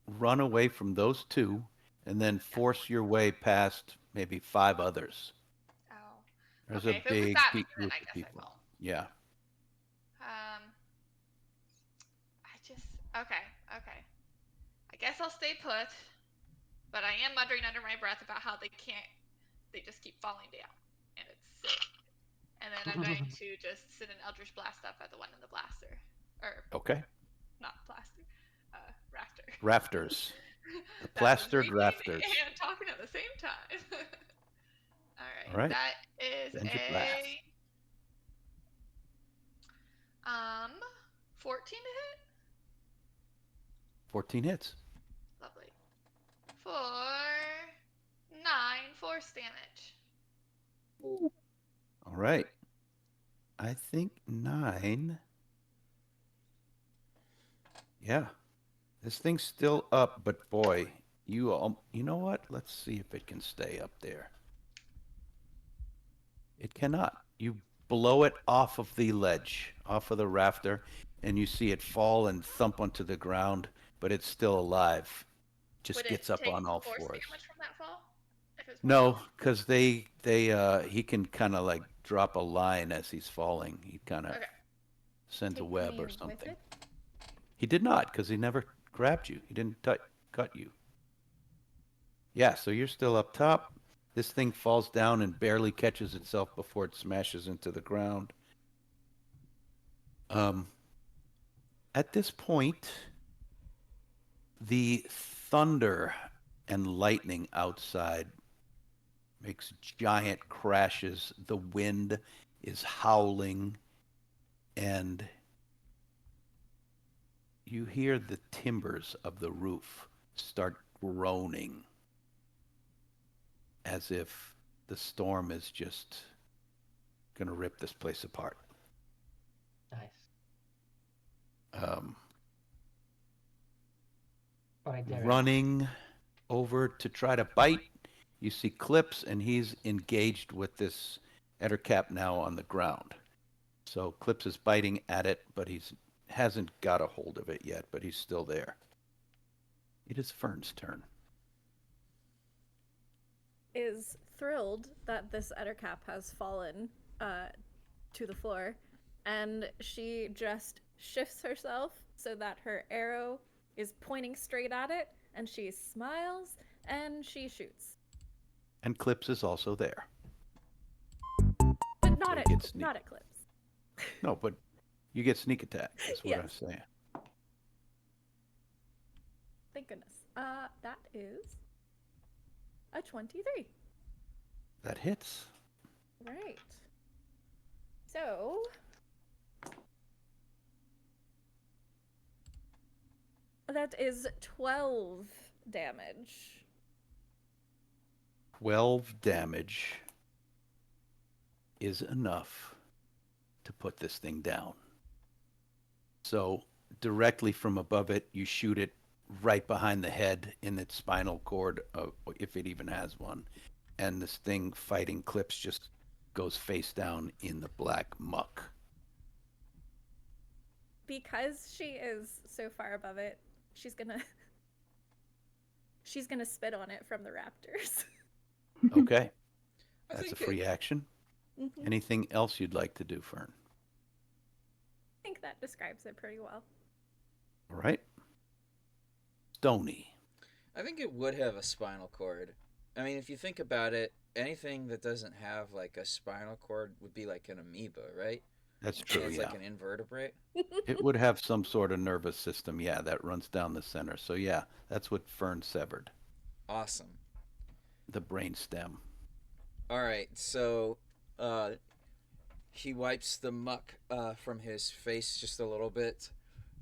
run away from those two and then force your way past maybe 5 others. Oh. There's Okay, a if it was big that many, then group I of guess people. I won't. Yeah. Okay. I guess I'll stay put, but I am muttering under my breath about how they just keep falling down, and it's sick. And then I'm going to just send an Eldritch Blast up at the one in the blaster. Okay. Not blaster, rafter. Rafters. The That was plastered reading rafters. and talking at the same time. All right. That is Send your blast. 14 to hit. 14 hits. Lovely. For 9 force damage. All right. I think 9. Yeah. This thing's still up, but boy, you know what? Let's see if it can stay up there. It cannot. You blow it off of the ledge, off of the rafter, and you see it fall and thump onto the ground, but it's still alive. Just gets up on all force fours. damage from that fall? No, because he can kind of like drop a line as he's falling. He kind of sends a web or something. He did not, because he never grabbed you. He didn't cut you. Yeah, so you're still up top. This thing falls down and barely catches itself before it smashes into the ground. At this point, the thunder and lightning outside makes giant crashes. The wind is howling, and you hear the timbers of the roof start groaning as if the storm is just going to rip this place apart. Nice. Running over to try to bite, you see Clips, and he's engaged with this Ettercap now on the ground. So Clips is biting at it, but hasn't got a hold of it yet, but he's still there. It is Fern's turn. Is thrilled that this Ettercap has fallen to the floor, and she just shifts herself so that her arrow is pointing straight at it, and she smiles and she shoots. And Clips is also there. But not at Clips. No, but you get sneak attack. That's what Yes. I'm saying. Thank goodness. That is a 23. That hits. Right. So that is 12 damage. 12 damage is enough to put this thing down. So directly from above it, you shoot it right behind the head in its spinal cord, if it even has one. And this thing fighting Clips just goes face down in the black muck. Because she is so far above it, she's gonna she's gonna spit on it from the raptors. Okay, I that's a think free action. I Anything else you'd like to do, Fern? think that describes it pretty well. All right. Stony. I think it would have a spinal cord. I mean, if you think about it, anything that doesn't have like a spinal cord would be like an amoeba, right? That's And true, it's yeah. like an invertebrate. It would have some sort of nervous system, yeah, that runs down the center. So, yeah, that's what Fern severed, Awesome. the brain stem. All right, so uh, he wipes the muck from his face just a little bit,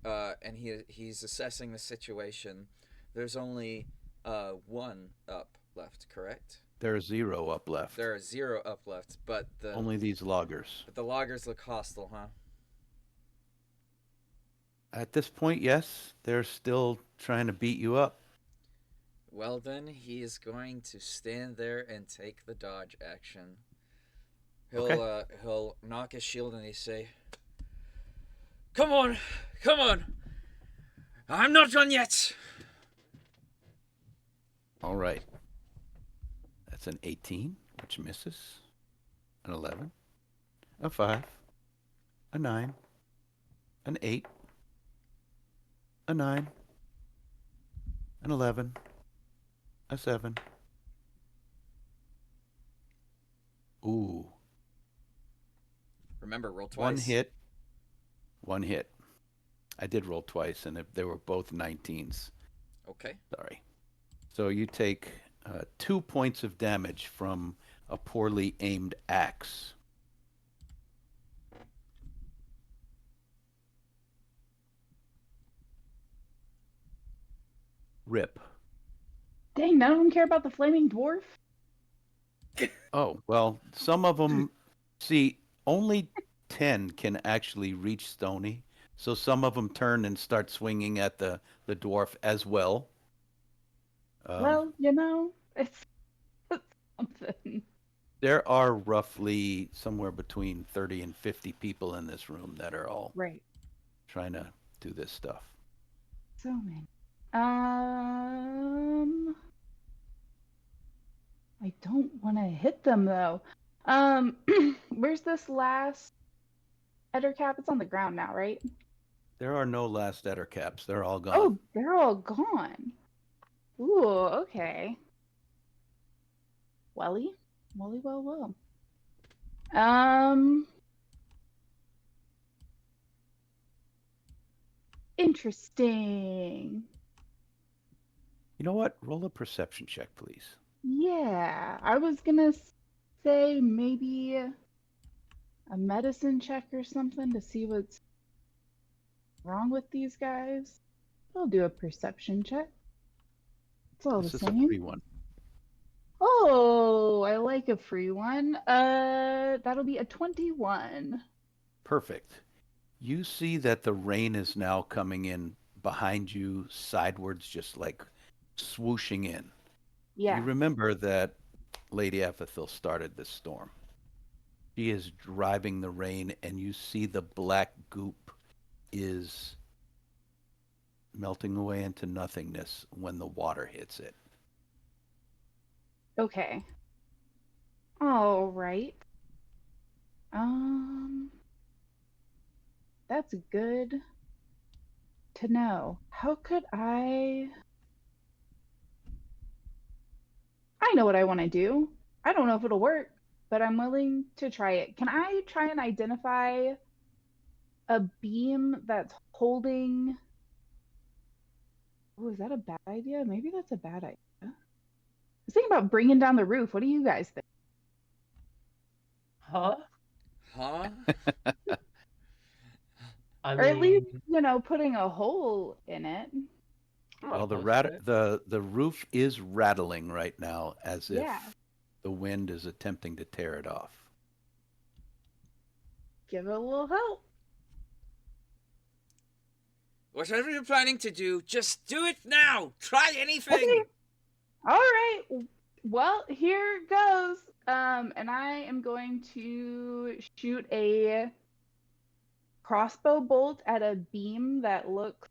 and he's assessing the situation. There's only one up left, correct? There's 0 up left. There are 0 up left, but Only these loggers. the loggers look hostile, huh? At this point, yes, they're still trying to beat you up. Well, then he is going to stand there and take the dodge action. He'll knock his shield and he say, "Come on, come on! I'm not done yet." All right. That's an 18, which misses. An 11. A 5. A 9. An 8. A 9. An 11. A 7. Ooh. Remember, roll twice. One hit. One hit. I did roll twice, and they were both 19s. Okay. Sorry. So you take 2 points of damage from a poorly aimed axe. Rip. Dang, none of them care about the flaming dwarf? Oh, well, some of them, see, only 10 can actually reach Stony. So some of them turn and start swinging at the dwarf as well. Well, you know, it's something. There are roughly somewhere between 30 and 50 people in this room that are all Right. trying to do this stuff. So many. I don't want to hit them though. Where's this last Ettercap? It's on the ground now, right? There are no last Ettercaps. They're all gone. Oh, they're all gone. Ooh, okay. Welly? Welly, well, well. Interesting. You know what? Roll a perception check, please. Yeah, I was gonna say maybe a medicine check or something to see what's wrong with these guys. I'll do a perception check. It's all This the is a same. free one. Oh, I like a free one. That'll be a 21. Perfect. You see that the rain is now coming in behind you, sidewards, just like swooshing in. Yeah. You remember that Lady Epithel started this storm. She is driving the rain, and you see the black goop is melting away into nothingness when the water hits it. Okay. All right. That's good to know. How could I know what I want to do. I don't know if it'll work, but I'm willing to try it. Can I try and identify a beam that's holding? Oh, is that a bad idea? Maybe that's a bad idea. I was thinking about bringing down the roof. What do you guys think? Huh? Huh? I Or at least, mean, putting a hole in it. I'm not Well, opposed to it. the roof is rattling right now, as Yeah. if the wind is attempting to tear it off. Give it a little help. Whatever you're planning to do, just do it now. Try anything. Okay. All right. Well, here goes. And I am going to shoot a crossbow bolt at a beam that looks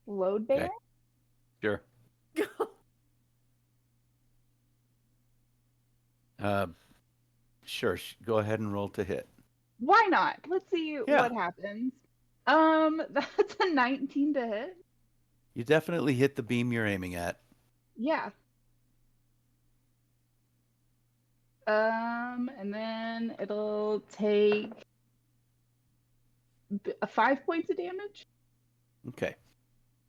load bearing. Okay, sure. Uh, sure. Go ahead and roll to hit. Why not? Let's see Yeah, what happens. That's a 19 to hit. you definitely hit the beam you're aiming at. Yeah. And then it'll take 5 points of damage. Okay.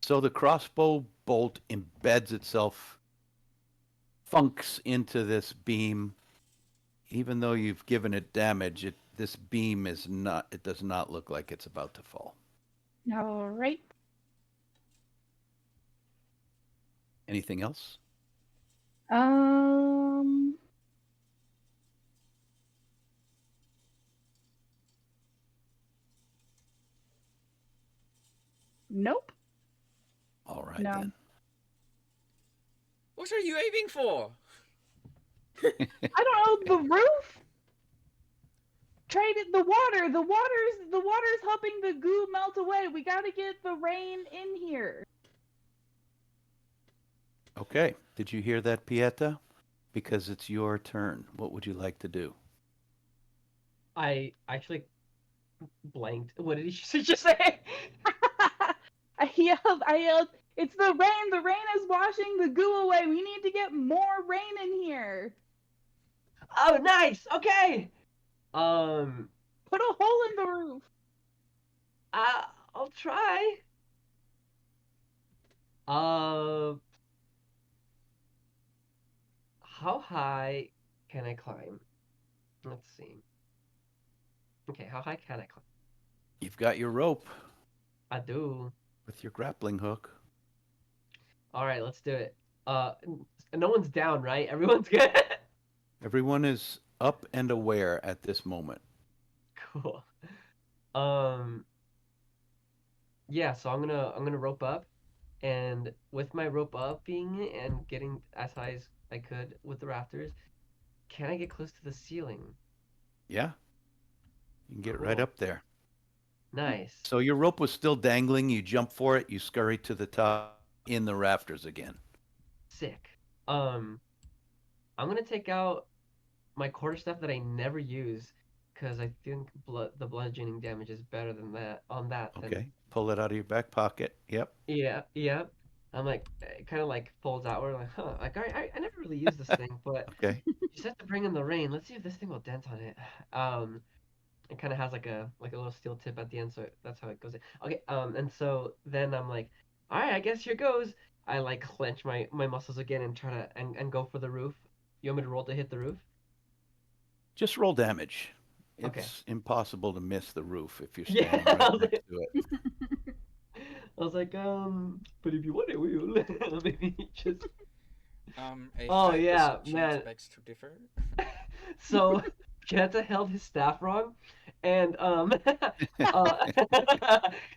So the crossbow bolt embeds itself, funks into this beam. Even though you've given it damage, this beam is not. It does not look like it's about to fall. All right. Anything else? Um, nope. All right No. then. What are you aiming for? I don't know, the roof? Trade it the water. The water's helping the goo melt away. We got to get the rain in here. Okay. Did you hear that, Pieta? Because it's your turn. What would you like to do? I actually blanked. What did she just say? I yelled, it's the rain. The rain is washing the goo away. We need to get more rain in here. Oh, nice. Okay. Um, Put a hole in the roof. I'll try. Uh, how high can I climb? Let's see. Okay, how high can I climb? You've got your rope I do. with your grappling hook. All right, let's do it. No one's down, right? Everyone's good. Everyone is up and aware at this moment. Cool. Um, yeah, so I'm gonna rope up, and with my rope upping and getting as high as I could with the rafters, can I get close to the ceiling? Yeah, you can get right Cool. up there. Nice. So your rope was still dangling. You jump for it. You scurry to the top in the rafters again. Sick. Um, I'm gonna take out my quarterstaff that I never use, because I think the bludgeoning damage is better than that on that than Okay. Pull it out of your back pocket. Yep. yeah, yeah. I'm like, it kind of like folds outward, like, huh, like I never really used this thing, but Okay. you said to bring in the rain. Let's see if this thing will dent on it. Um, it kind of has like a little steel tip at the end, so that's how it goes in. Okay, and so then I'm like, all right, I guess here goes. I like clench my muscles again and try to and go for the roof. You want me to roll to hit the roof? Just roll damage. Okay. It's impossible to miss the roof if you're Yeah, standing right I was next like, to it. but if you want it, we'll maybe just. A Oh 5% yeah, chance man. begs to differ. So Jetta held his staff wrong, and uh,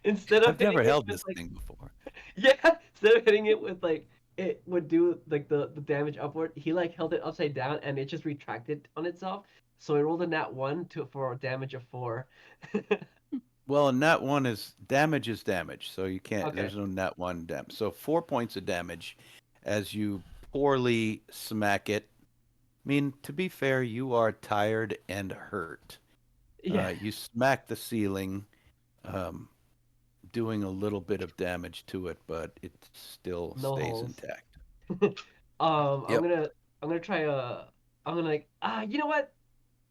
instead of I've hitting never it held with this like thing before. yeah, instead of hitting it with like it would do like the damage upward, he like held it upside down and it just retracted on itself. So he rolled a nat one to for a damage of 4. Well, a nat one is damage, so you can't. Okay. There's no nat one damage. So 4 points of damage, as you poorly smack it. I mean, to be fair, you are tired and hurt. Yeah. You smack the ceiling, um, doing a little bit of damage to it, but it still No stays holes. intact. I'm Yep. gonna try I'm gonna like you know what?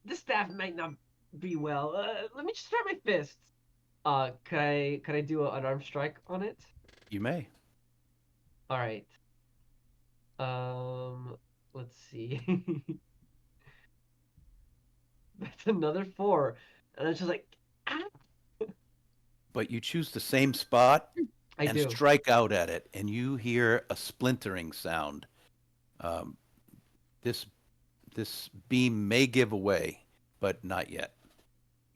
This staff might not be well. Let me just try my fists. Could I do an arm strike on it? You may. All right. Um, let's see. That's another 4. And it's just like, ah! But you choose the same spot I and do. strike out at it, and you hear a splintering sound. Um, this this beam may give away, but not yet.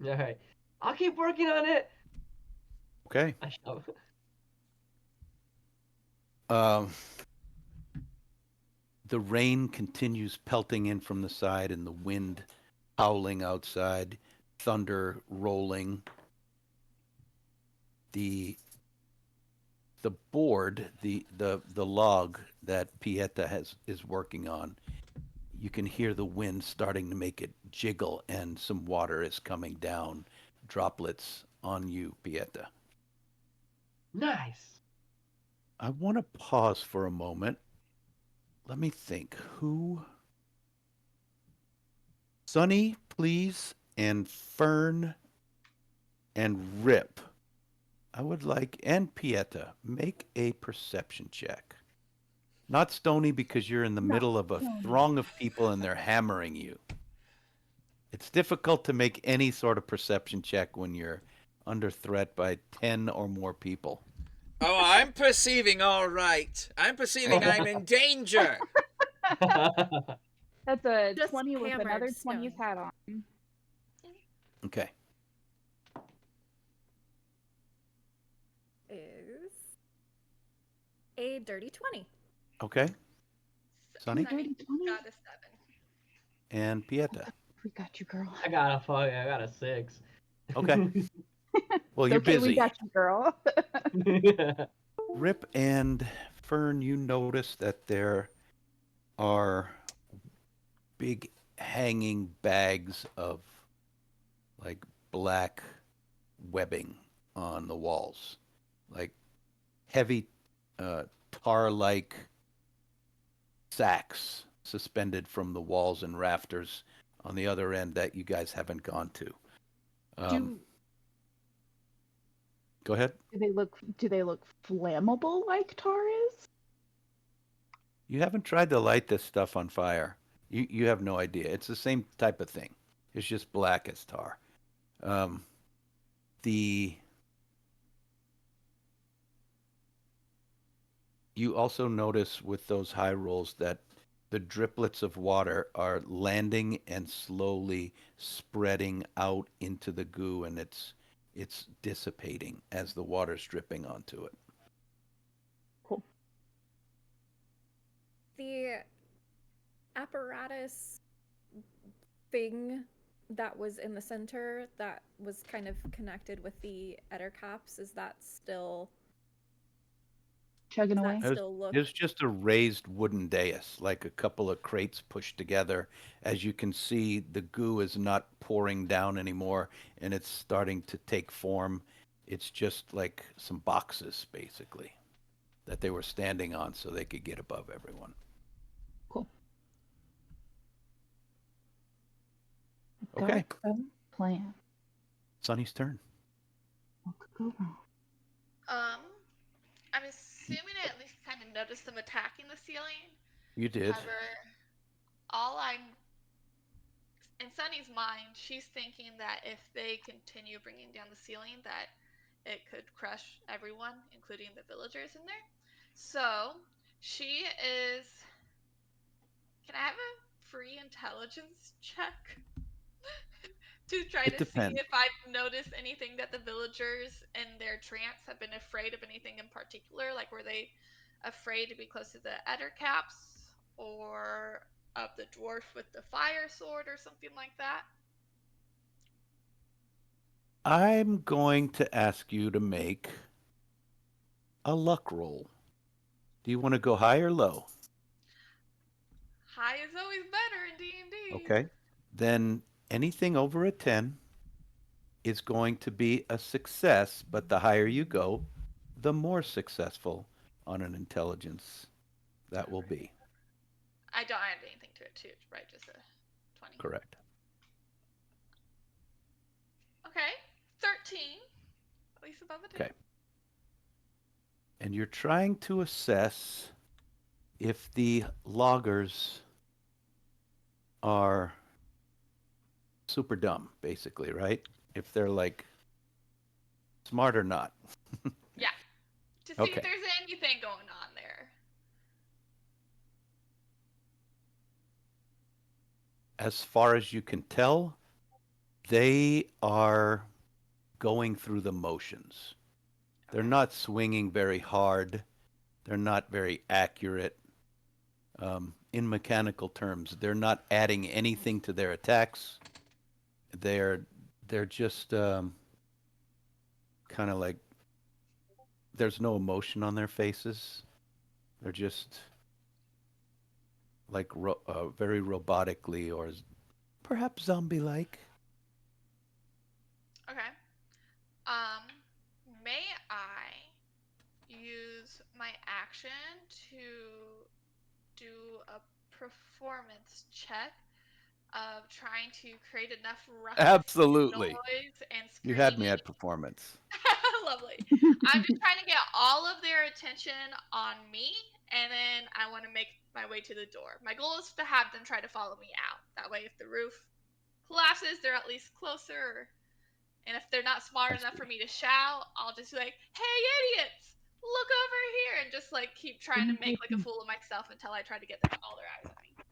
All right. I'll keep working on it. Okay. I shove. Um, the rain continues pelting in from the side, and the wind howling outside, thunder rolling. The the board, the log that Pieta is working on, you can hear the wind starting to make it jiggle, and some water is coming down, droplets on you, Pieta. Nice. I want to pause for a moment. Let me think. Who? Sunny, please, and Fern and Rip. I would like, and Pieta, make a perception check. Not Stony because you're in the Not middle of a Stony. throng of people and they're hammering you. It's difficult to make any sort of perception check when you're under threat by 10 or more people. Oh, I'm perceiving all right. I'm perceiving I'm in danger. That's a Just 20 with hammered another Stony. 20's hat on. Okay. Is a dirty 20. Okay. Sunny? Sunny Dirty 20? got a 7. And Pieta. We got you, girl. I got a 6. Okay. Well, you're Okay, we busy. got you, girl. Rip and Fern, you notice that there are big hanging bags of like black webbing on the walls, like heavy tar-like sacks suspended from the walls and rafters on the other end that you guys haven't gone to. do Go ahead. do they look flammable like tar is? You haven't tried to light this stuff on fire. You have no idea. It's the same type of thing. It's just black as tar. Um, the You also notice with those high rolls that the driplets of water are landing and slowly spreading out into the goo, and it's dissipating as the water's dripping onto it. Cool. The apparatus thing that was in the center that was kind of connected with the ettercaps, is that still Chugging does away. that still look There's just a raised wooden dais, like a couple of crates pushed together. As you can see, the goo is not pouring down anymore, and it's starting to take form. It's just like some boxes, basically, that they were standing on so they could get above everyone. Cool. Okay. Got a plan. Sunny's turn. What could go wrong? I'm assuming I at least kind of noticed them attacking the ceiling. You did. However, all I'm in Sunny's mind, she's thinking that if they continue bringing down the ceiling, that it could crush everyone, including the villagers in there. So she is. Can I have a free intelligence check to try It to see depends. if I've noticed anything that the villagers in their trance have been afraid of anything in particular? Like, were they afraid to be close to the Ettercaps or of the dwarf with the fire sword or something like that? I'm going to ask you to make a luck roll. Do you want to go high or low? High is always better in D&D. Okay. Then anything over a 10 is going to be a success, but the higher you go, the more successful on an intelligence that will be. I don't add anything to it too, right? Just a 20. Correct. Okay, 13. At least above a 10. Okay. And you're trying to assess if the loggers are super dumb, basically, right? If they're like smart or not. Yeah. To see if Okay. there's anything going on there. As far as you can tell, they are going through the motions. They're Okay. not swinging very hard. They're not very accurate. In mechanical terms, they're not adding anything to their attacks. They're they're just kind of like there's no emotion on their faces. They're just like very robotically or perhaps zombie-like. Okay. Um, may I use my action to do a performance check of trying to create enough ruckus and Absolutely. noise and You had me screaming? at performance. Lovely. I'm just trying to get all of their attention on me, and then I want to make my way to the door. My goal is to have them try to follow me out. That way, if the roof collapses, they're at least closer. And if they're not smart I enough for see. me to shout, I'll just be like, "Hey, idiots! Look over here!" and just like keep trying to make like a fool of myself until I try to get them all their eyes on me.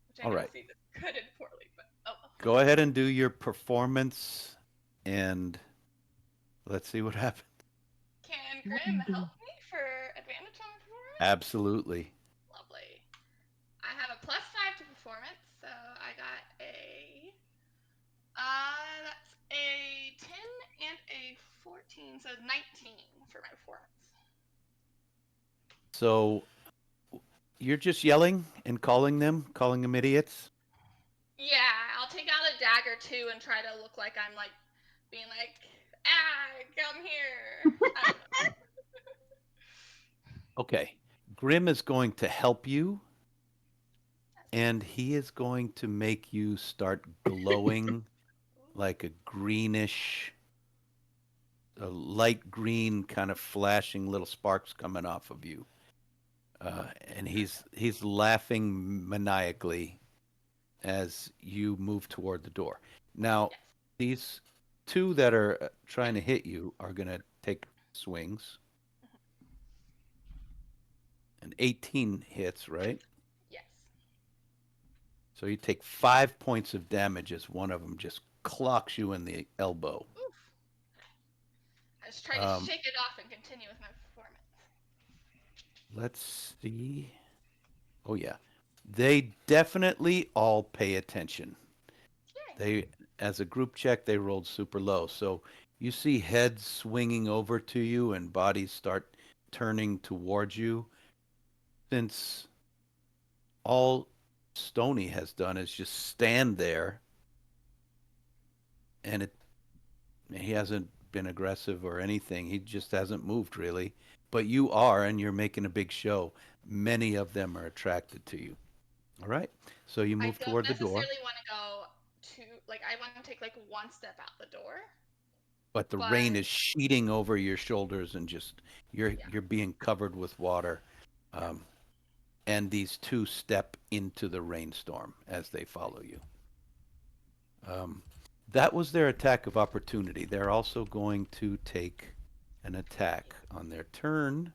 Which I All know right. is either good and poorly, but oh well. Go ahead and do your performance and let's see what happens. Can Grim help me for advantage on performance? Absolutely. Lovely. I have a +5 to performance, so I got a that's a 10 and a 14, so 19 for my performance. So you're just yelling and calling them idiots? Yeah, I'll take out a dagger too and try to look like I'm like being like, come here. I don't know. Okay. Grim is going to help you and he is going to make you start glowing like a greenish, a light green kind of flashing little sparks coming off of you. And he's laughing maniacally as you move toward the door. Now, Yes. these two that are trying to hit you are going to take swings. And 18 hits, right? Yes. So you take 5 points of damage as one of them just clocks you in the elbow. Oof. I just try to Um, shake it off and continue with my performance. let's see. Oh, yeah. They definitely all pay attention. Yay. They, as a group check, they rolled super low. So you see heads swinging over to you and bodies start turning towards you. Since all Stony has done is just stand there, and he hasn't been aggressive or anything. He just hasn't moved really. But you are, and you're making a big show. Many of them are attracted to you. All right. So you I move don't toward the door, necessarily want to go to like I want to take like one step out the door, but the but rain is sheeting over your shoulders, and just yeah, you're being covered with water. yeah. Um, and these two step into the rainstorm as they follow you. Um, that was their attack of opportunity. They're also going to take an attack on their turn.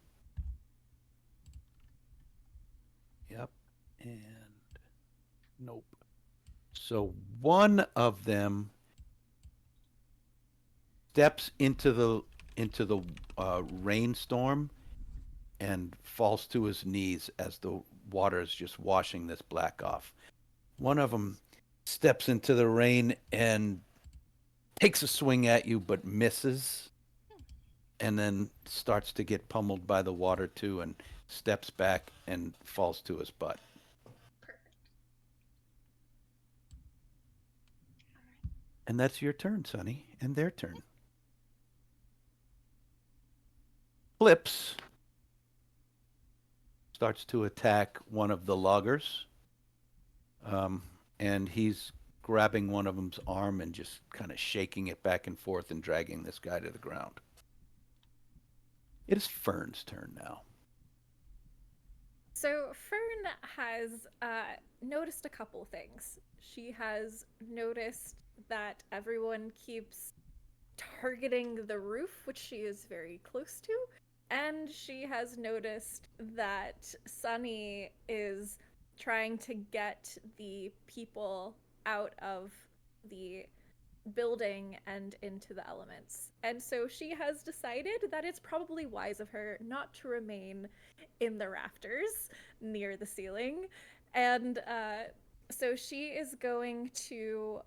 Yep. And nope. So one of them steps into the rainstorm and falls to his knees as the water is just washing this black off. One of them steps into the rain and takes a swing at you but misses and then starts to get pummeled by the water too and steps back and falls to his butt. Perfect. And that's your turn, Sonny, and their turn. Flips starts to attack one of the loggers, um, and he's grabbing one of them's arm and just kind of shaking it back and forth and dragging this guy to the ground. It is Fern's turn now. So Fern has noticed a couple things. She has noticed that everyone keeps targeting the roof, which she is very close to. And she has noticed that Sunny is trying to get the people out of the building and into the elements. And so she has decided that it's probably wise of her not to remain in the rafters near the ceiling. And so she is going to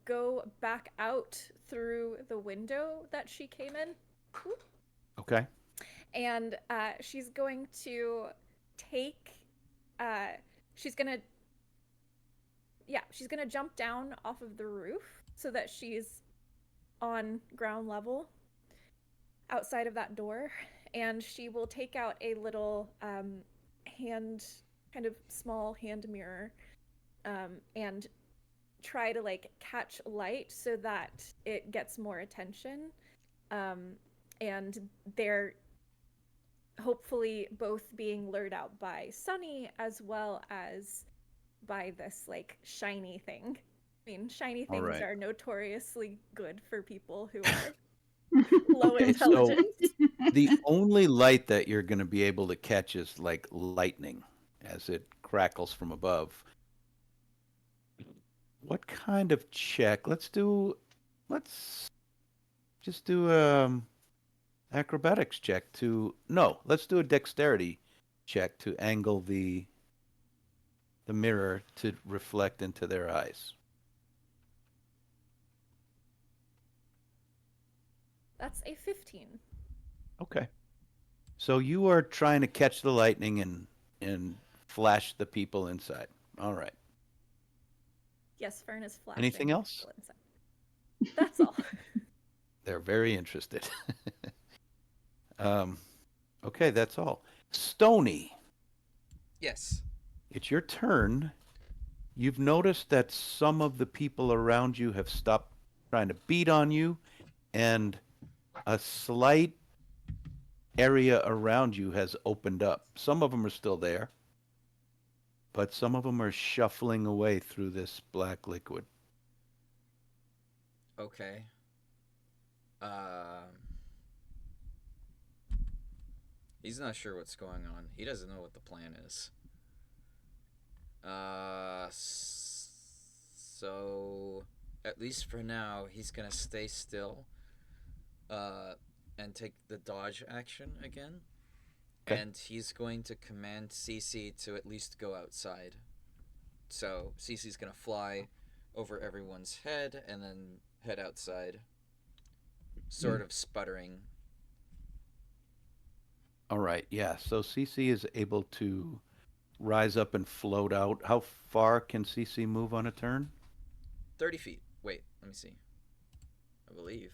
go back out through the window that she came in. Okay. And she's going to take. Uh, she's gonna. Yeah, she's gonna jump down off of the roof so that she's on ground level outside of that door, and she will take out a little hand, kind of small hand mirror, and try to like catch light so that it gets more attention. And they're hopefully both being lured out by Sunny as well as by this like shiny thing. I mean, shiny All things right. are notoriously good for people who are low Okay, so intelligence. the only light that you're going to be able to catch is like lightning as it crackles from above. What kind of check? Let's just do acrobatics check to no, let's do a dexterity check to angle the mirror to reflect into their eyes. That's a 15. Okay. So you are trying to catch the lightning and flash the people inside. All right. Yes, Fern is flashing. Anything else? people inside. That's all. They're very interested. Okay, that's all. Stony, Yes. it's your turn. You've noticed that some of the people around you have stopped trying to beat on you, and a slight area around you has opened up. Some of them are still there, but some of them are shuffling away through this black liquid. Okay. He's not sure what's going on. He doesn't know what the plan is. So at least for now, he's gonna stay still. And take the dodge action again. Okay. And he's going to command Cece to at least go outside. So Cece's gonna fly over everyone's head and then head outside, sort of sputtering. All right, yeah. So CC is able to rise up and float out. How far can CC move on a turn? 30 feet. Wait, let me see. I believe.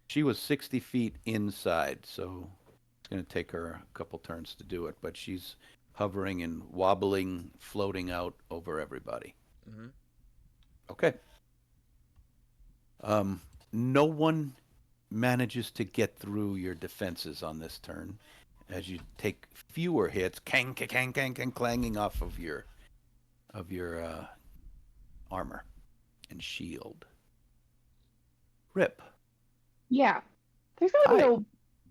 She was 60 feet inside, so it's going to take her a couple turns to do it, but she's hovering and wobbling, floating out over everybody. Mm-hmm. Okay. No one manages to get through your defenses on this turn as you take fewer hits, kang, kang, kang, kang, clanging off of your armor and shield. Rip. Yeah. There's gotta be Hi.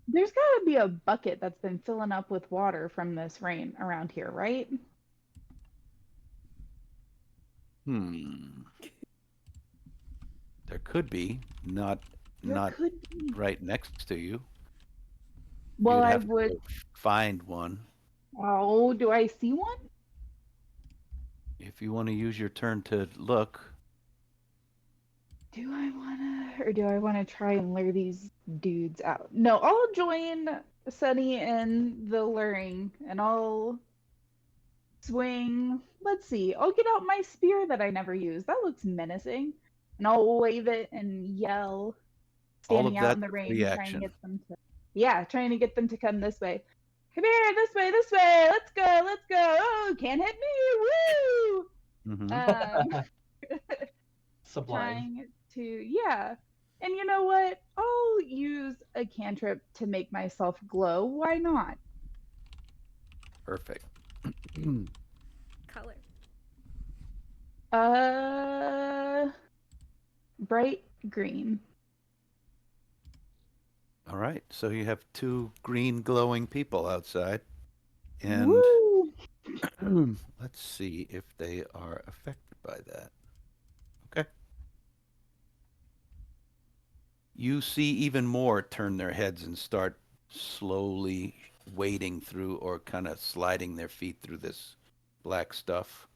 there's gotta be a bucket that's been filling up with water from this rain around here, right? There could be, not There could be. right next to you. Well, You'd I have to would. go find one. Oh, do I see one? If you want to use your turn to look, Do I wanna, or do I wanna try and lure these dudes out? No, I'll join Sunny in the luring, and I'll swing. Let's see. I'll get out my spear that I never used. That looks menacing, and I'll wave it and yell, all standing of out that in the rain, trying to reaction. get them to. Yeah, trying to get them to come this way. Come here, this way, this way. Let's go, let's go. Oh, can't hit me. Woo! Mhm. Sublime. Trying to, yeah. And you know what? I'll use a cantrip to make myself glow. Why not? Perfect. Color. Uh, bright green. All right. So you have two green glowing people outside. And Woo! let's see if they are affected by that. Okay. You see even more turn their heads and start slowly wading through or kind of sliding their feet through this black stuff.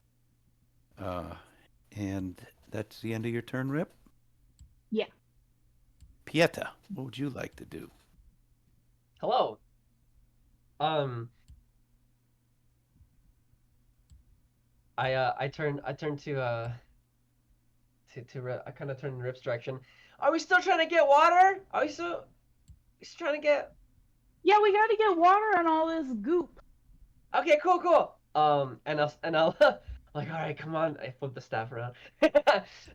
Uh, and that's the end of your turn, Rip. Yeah. Pieta, what would you like to do? Hello. Um, I turn to I kind of turn in Rip's direction. Are we still trying to get water? Are we still trying to get? Yeah, we gotta get water on all this goop. Okay, cool. And I'll like, all right, come on. I flip the staff around,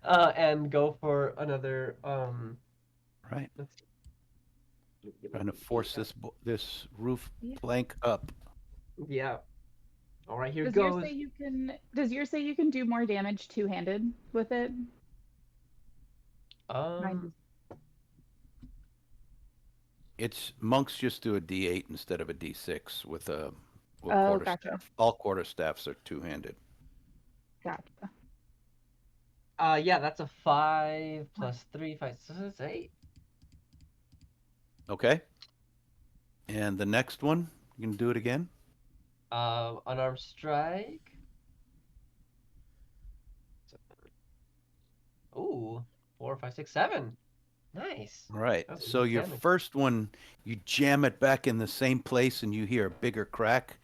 and go for another. Right. Let's get my Trying to D8 force out. this roof Yeah. plank up. Yeah. All right, here Does yours goes. say you can? Does yours say you can do more damage two-handed with it? Mine Um, does. It's monks just do a D8 instead of a D6 with a Oh, quarter gotcha, staff. All quarter staffs are two-handed. gotcha. yeah, that's a 5 + 3, 5, 6, 8. Okay. And the next one, you can do it again. Unarmed strike. Ooh, 4, 5, 6, 7. Nice. All right. That's So enough your damage. first one, you jam it back in the same place and you hear a bigger crack.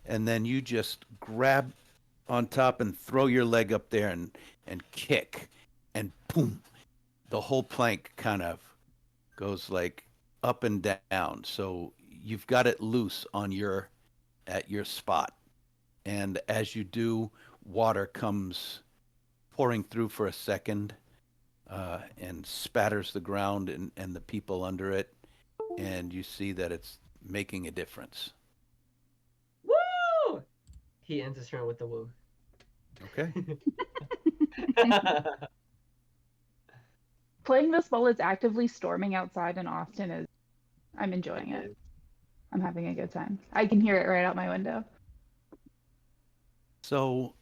And then you just grab on top and throw your leg up there and kick. And boom, the whole plank kind of goes like up and down. So you've got it loose on your at your spot. And as you do, water comes pouring through for a second and spatters the ground and the people under it. And you see that it's making a difference. Woo! He ends his turn with the woo. Okay. Playing this while it's actively storming outside in Austin is. I'm enjoying it. I'm having a good time. I can hear it right out my window. So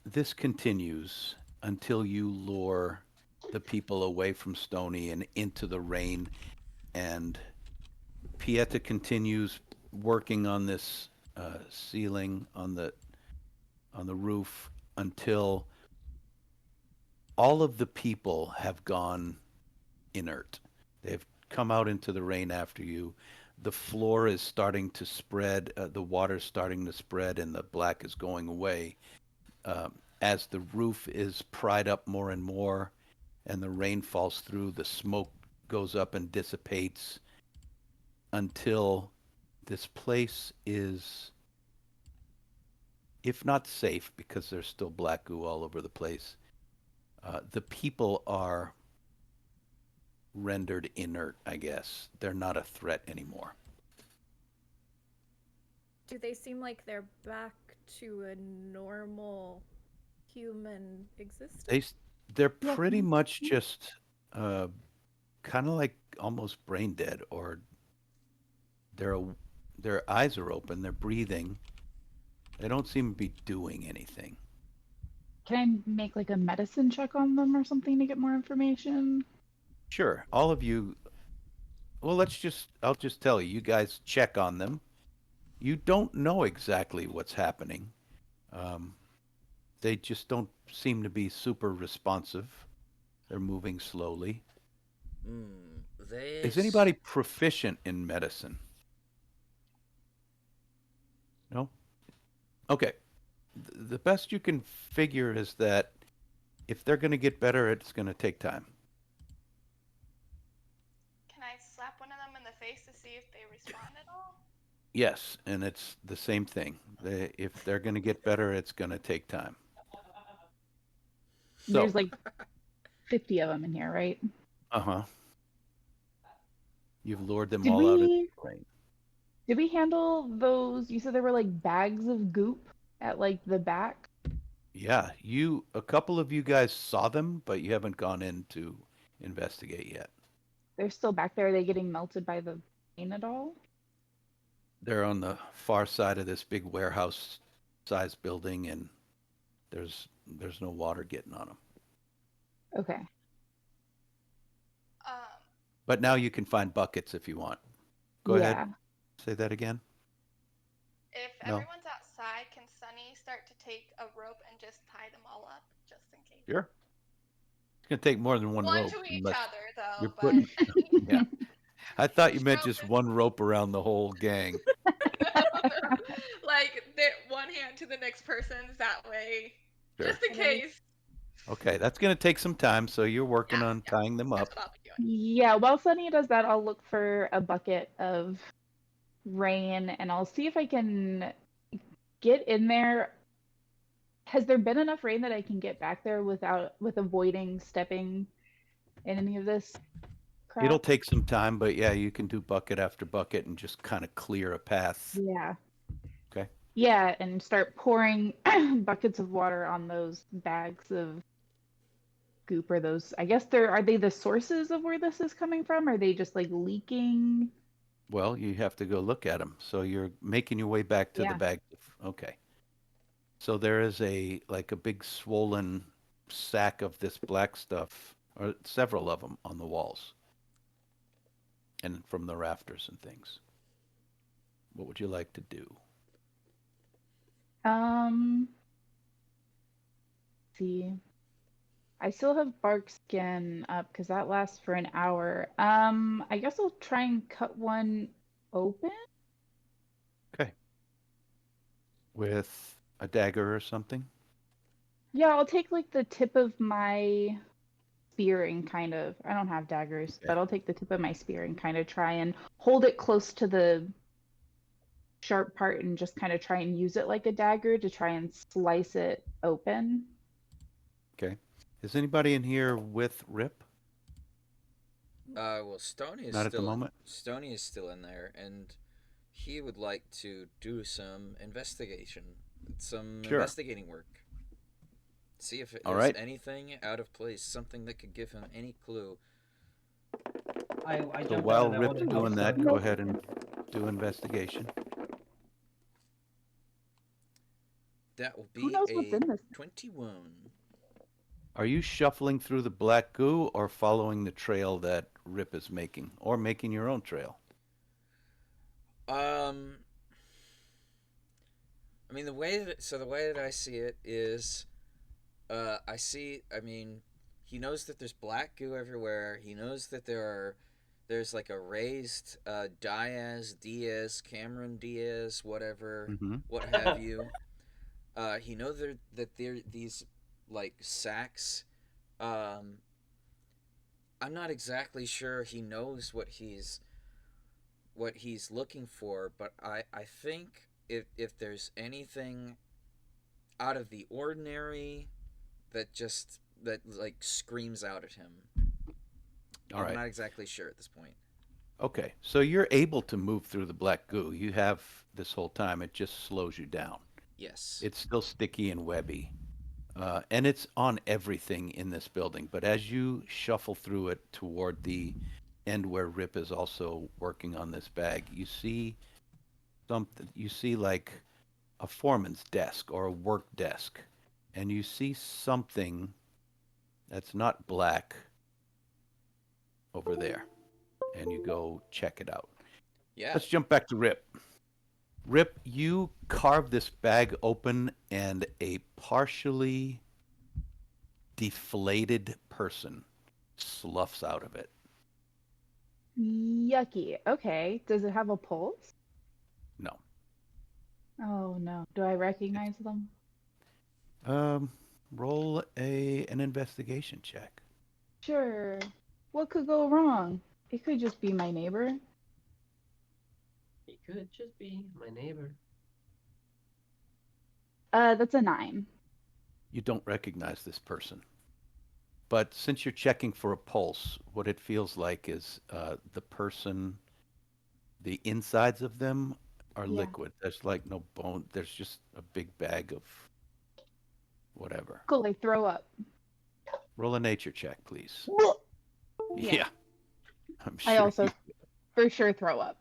this continues until you lure the people away from Stony and into the rain. And Pieta continues working on this ceiling on the roof until all of the people have gone inert. They've come out into the rain after you. The floor is starting to spread. The water's starting to spread, and the black is going away. As the roof is pried up more and more, and the rain falls through, the smoke goes up and dissipates until this place is, if not safe, because there's still black goo all over the place, the people are rendered inert, I guess. They're not a threat anymore. Do they seem like they're back to a normal human existence? They they're Yeah. pretty much just uh, kind of like almost brain dead, or their their eyes are open, they're breathing. They don't seem to be doing anything. Can I make like a medicine check on them or something to get more information? Sure, all of you. Well, I'll just tell you. You guys check on them. You don't know exactly what's happening. Um, they just don't seem to be super responsive. They're moving slowly. Hmm. Is This. anybody proficient in medicine? No? Okay. The best you can figure is that if they're going to get better, it's going to take time. Can I slap one of them in the face to see if they respond at all? Yes, and it's the same thing. If they're going to get better, it's going to take time. So, There's like 50 of them in here, right? uh-huh. You've lured them Did all out into we the rain. did we handle those? You said there were like bags of goop at like the back. Yeah, a couple of you guys saw them, but you haven't gone in to investigate yet. They're still back there. Are they getting melted by the rain at all? They're on the far side of this big warehouse-sized building, and there's no water getting on them. Okay. Um, But now you can find buckets if you want. Go ahead. Yeah. Say that again. if No. everyone's outside, can Sunny start to take a rope and just tie them all up, just in case? Sure. It's gonna take more than one One rope to each unless other, though, you're but putting. Yeah. I thought you each meant rope just is one rope around the whole gang. like one hand to the next person's that way, Sure. just in case. Okay, that's gonna take some time, so you're working Yeah, on yeah, tying them that's up. what I'll be doing. Yeah, while Sunny does that, I'll look for a bucket of rain and I'll see if I can get in there. Has there been enough rain that I can get back there with avoiding stepping in any of this It'll crap? take some time, but yeah, you can do bucket after bucket and just kind of clear a path. Yeah. Okay. Yeah, and start pouring buckets of water on those bags of goop or those. I guess are they the sources of where this is coming from? Are they just like leaking? Well, you have to go look at them. So you're making your way back to the Yeah. bag. Okay. So there is like a big swollen sack of this black stuff, or several of them on the walls and from the rafters and things. What would you like to do? Um, see. I still have bark skin up because that lasts for an hour. I guess I'll try and cut one open. Okay. With a dagger or something? Yeah, I'll take like the tip of my spear and kind of, I don't have daggers, Okay. but I'll take the tip of my spear and kind of try and hold it close to the sharp part and just kind of try and use it like a dagger to try and slice it open. Okay. Is anybody in here with Rip? Well, Not at the moment? Stony is still in there, and he would like to do some Sure. investigating work. See if All there's right. anything out of place, something that could give him any clue. I So jumped out while of that Rip's one house. doing that, go ahead and do investigation. That will Who be knows what's a in this? 21. Are you shuffling through the black goo or following the trail that Rip is making, or making your own trail? Um, I mean, the way that I see it is, I mean, he knows that there's black goo everywhere. He knows that there's like a raised Cameron Diaz, whatever, Mm-hmm. what have you. He knows that there these like sacks. Um, I'm not exactly sure he knows what he's looking for, but I think if there's anything out of the ordinary that like screams out at him. All I'm right. not exactly sure at this point. Okay. So you're able to move through the black goo. You have this whole time. It just slows you down. Yes. It's still sticky and webby. And it's on everything in this building. But as you shuffle through it toward the end where Rip is also working on this bag, you see something. You see like a foreman's desk or a work desk, and you see something that's not black over there, and you go check it out. Yeah. Let's jump back to Rip. Rip, you carve this bag open, and a partially deflated person sloughs out of it. Yucky. Okay. Does it have a pulse? No. Oh no. Do I recognize them? Um, roll an investigation check. Sure. What could go wrong? It could just be my neighbor. He could just be my neighbor. That's a 9. You don't recognize this person. But since you're checking for a pulse, what it feels like is the person, the insides of them are Yeah. liquid. There's like no bone. There's just a big bag of whatever. Cool, they throw up. Roll a nature check, please. Yeah. Yeah. I'm I sure also you. for sure throw up.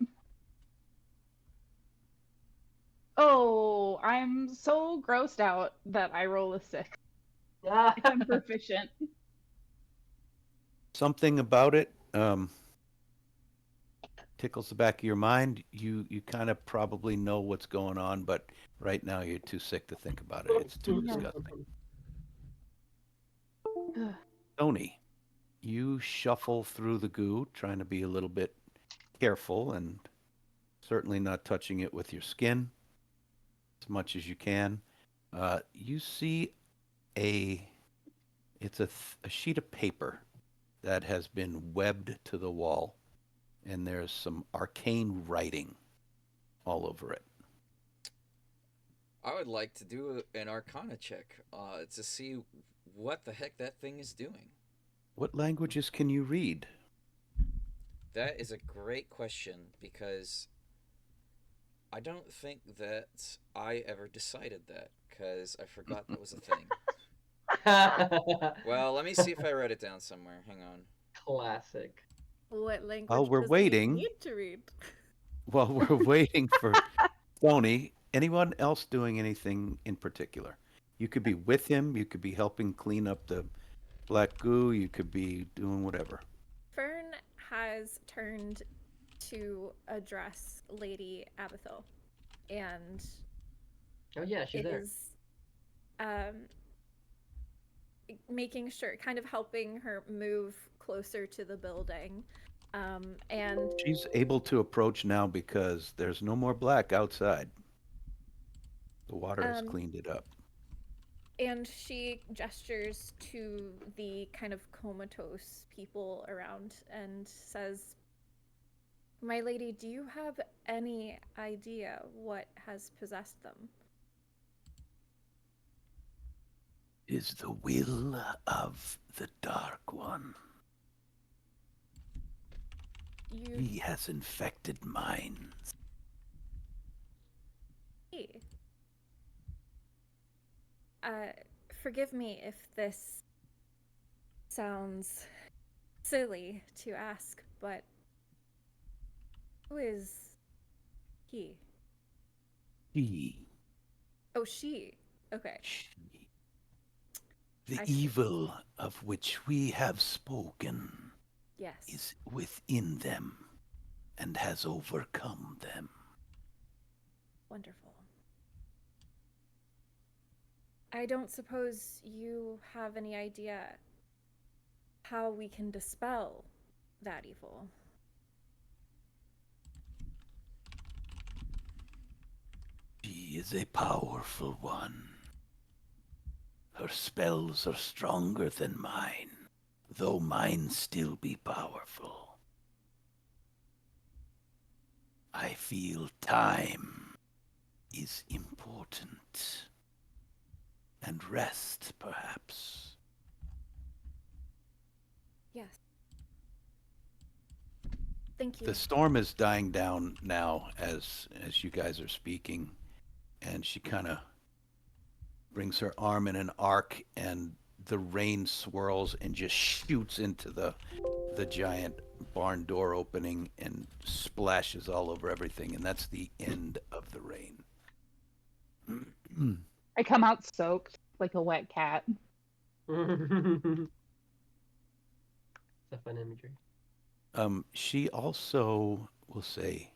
Oh, I'm so grossed out that I roll a 6. I'm proficient. Something about it tickles the back of your mind. You kind of probably know what's going on, but right now you're too sick to think about it. It's too Yeah. disgusting. Ugh. Tony, you shuffle through the goo, trying to be a little bit careful and certainly not touching it with your skin as much as you can. You see a a sheet of paper that has been webbed to the wall, and there's some arcane writing all over it. I would like to do an Arcana check to see what the heck that thing is doing. What languages can you read? That is a great question because I don't think that I ever decided that because I forgot that was a thing. Well, let me see if I wrote it down somewhere. Hang on. Classic. What language While we're does he waiting, need to read? while we're waiting for Tony, anyone else doing anything in particular? You could be with him, you could be helping clean up the black goo, you could be doing whatever. Fern has turned to address Lady Abathil, and Oh yeah, she's there. is um, making sure, kind of helping her move closer to the building. And She's able to approach now because there's no more black outside. The water has um, cleaned it up. and she gestures to the kind of comatose people around and says, "My lady, do you have any idea what has possessed them?" Is the will of the Dark One. You He has infected minds. see. Uh, Forgive me if this sounds silly to ask, but who is he? He, Oh, she. Okay. she. The I see. evil of which we have spoken Yes. is within them and has overcome them. Wonderful. I don't suppose you have any idea how we can dispel that evil. She is a powerful one. Her spells are stronger than mine, though mine still be powerful. I feel time is important. And rest, perhaps. Yes. Thank you. The storm is dying down now as you guys are speaking, and she kind of brings her arm in an arc, and the rain swirls and just shoots into the giant barn door opening and splashes all over everything, and that's the end of the rain. I come out soaked like a wet cat. It's a fun imagery. She also will say,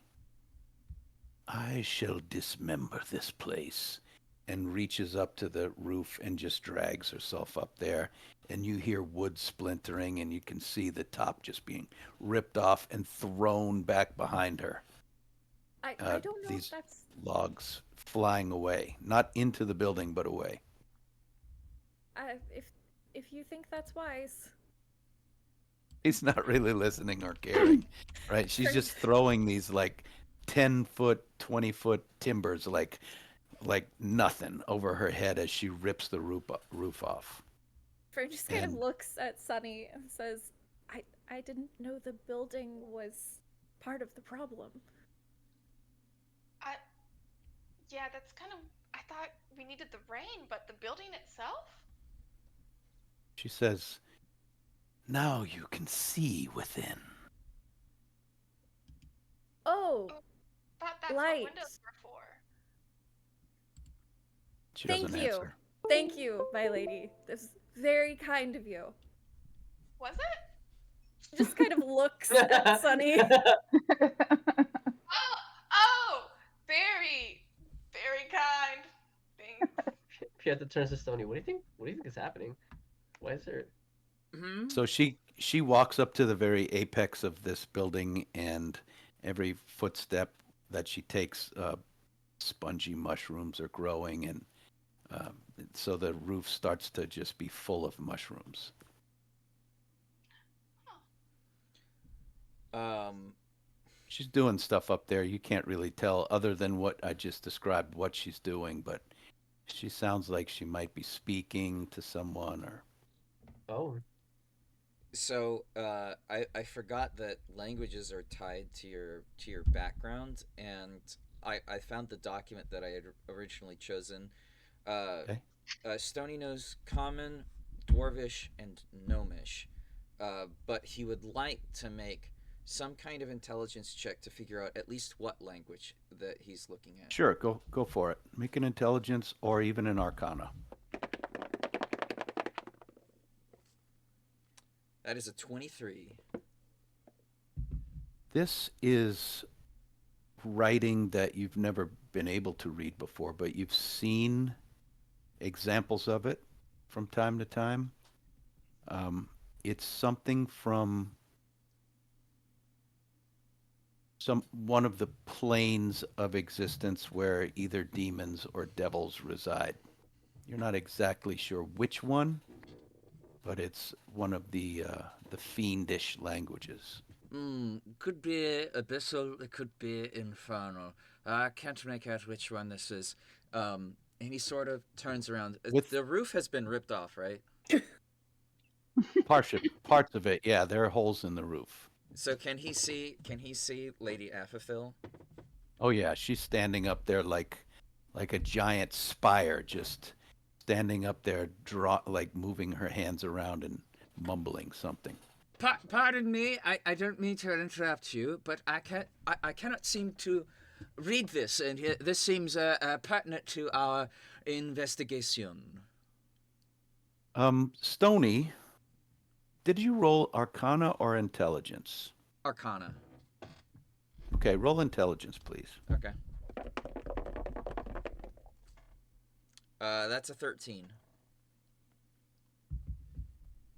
I shall dismember this place, and reaches up to the roof and just drags herself up there. And you hear wood splintering, and you can see the top just being ripped off and thrown back behind her. I don't know if These that's logs flying away, not into the building, but away. if if you think that's wise. He's not really listening or caring, right? She's just throwing these like 10-foot, 20-foot timbers like nothing over her head as she rips the roof off. Fern just kind of And looks at Sunny and says, I didn't know the building was part of the problem. Yeah, that's kind of. I thought we needed the rain, but the building itself? She says, "Now you can see within." Oh, Oh, thought that's what windows light. were for. She Thank doesn't you. answer. Thank you, my lady. This is very kind of you. Was it? She just kind of looks at Sunny. Oh, oh, very, very kind. Thanks. Pieta turns to Stony. What do you think? What do you think is happening? Why is there? Hmm? So she walks up to the very apex of this building, and every footstep that she takes, spongy mushrooms are growing, and uh, so the roof starts to just be full of mushrooms. Um, She's doing stuff up there. You can't really tell, other than what I just described, what she's doing, but she sounds like she might be speaking to someone or. Oh, so I forgot that languages are tied to your background, and I found the document that I had originally chosen. Uh, Okay. Stony knows Common, Dwarvish, and Gnomish, but he would like to make some kind of intelligence check to figure out at least what language that he's looking at. Sure, go for it. Make an intelligence or even an arcana. That is a 23. This is writing that you've never been able to read before, but you've seen examples of it from time to time. Um, it's something from some one of the planes of existence where either demons or devils reside. You're not exactly sure which one, but it's one of the fiendish languages. Could be abyssal, it could be infernal. I can't make out which one this is. And he sort of turns around. With The roof has been ripped off, right? parts of it, yeah, there are holes in the roof. So can he see? Can he see Lady Aphophil? Oh yeah, she's standing up there like a giant spire, just standing up there, like moving her hands around and mumbling something. Pardon me, I don't mean to interrupt you, but I cannot seem to read this, and this seems pertinent to our investigation. Stony, did you roll Arcana or Intelligence? Arcana. Okay, roll Intelligence, please. Okay. That's a 13.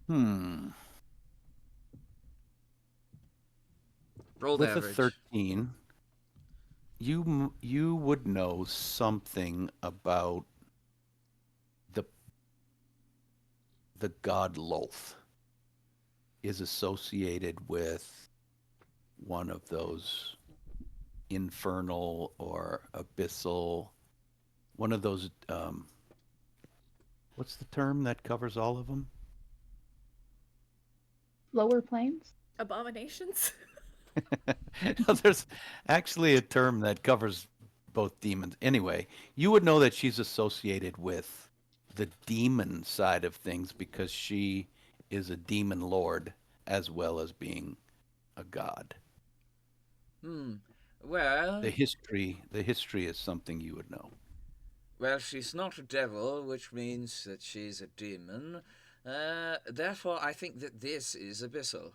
Hmm. Rolled With a average. 13, you would know something about the the god Lolth is associated with one of those infernal or abyssal, one of those. What's the term that covers all of them? Lower planes? Abominations. No, there's actually a term that covers both demons. Anyway, you would know that she's associated with the demon side of things because she is a demon lord as well as being a god. Hmm. Well, The history is something you would know. well, she's not a devil, which means that she's a demon. Therefore, I think that this is abyssal.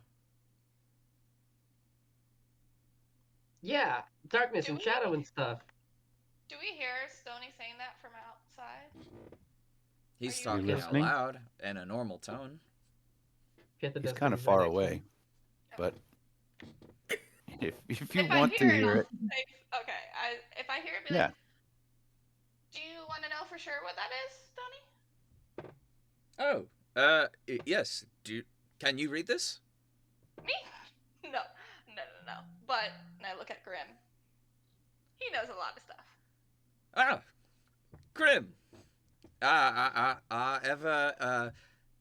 yeah, darkness Do and we shadow and stuff. do we hear Stony saying that from outside? He's Are you You're talking hearing out listening? loud in a normal tone. Pieta He's does because kind of he's right far next to away, him. but if you If I want to hear it, hear I'll it, say okay. If I hear it, be yeah. like, "Do you want to know for sure what that is, Stony?" Oh, yes. Can you read this? Me? No, no, no, no. But I look at Grim. He knows a lot of stuff. Ah, Grim. Ever, uh,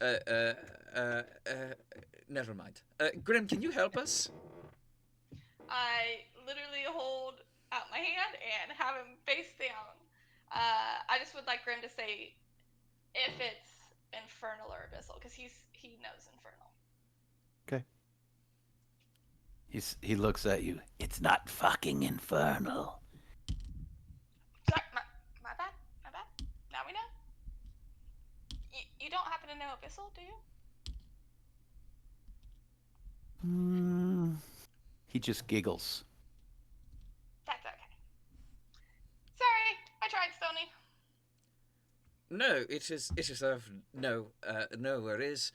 uh, uh, uh, never mind. Grim, can you help us? I literally hold out my hand and have him face down. I just would like Grim to say if it's infernal or abyssal, because he knows infernal. Okay. He looks at you. It's not fucking infernal. Sorry, my bad. My bad. Now we know. You don't happen to know abyssal, do you? He just giggles. That's okay. Sorry, I tried, Stony. No, it is of no worries.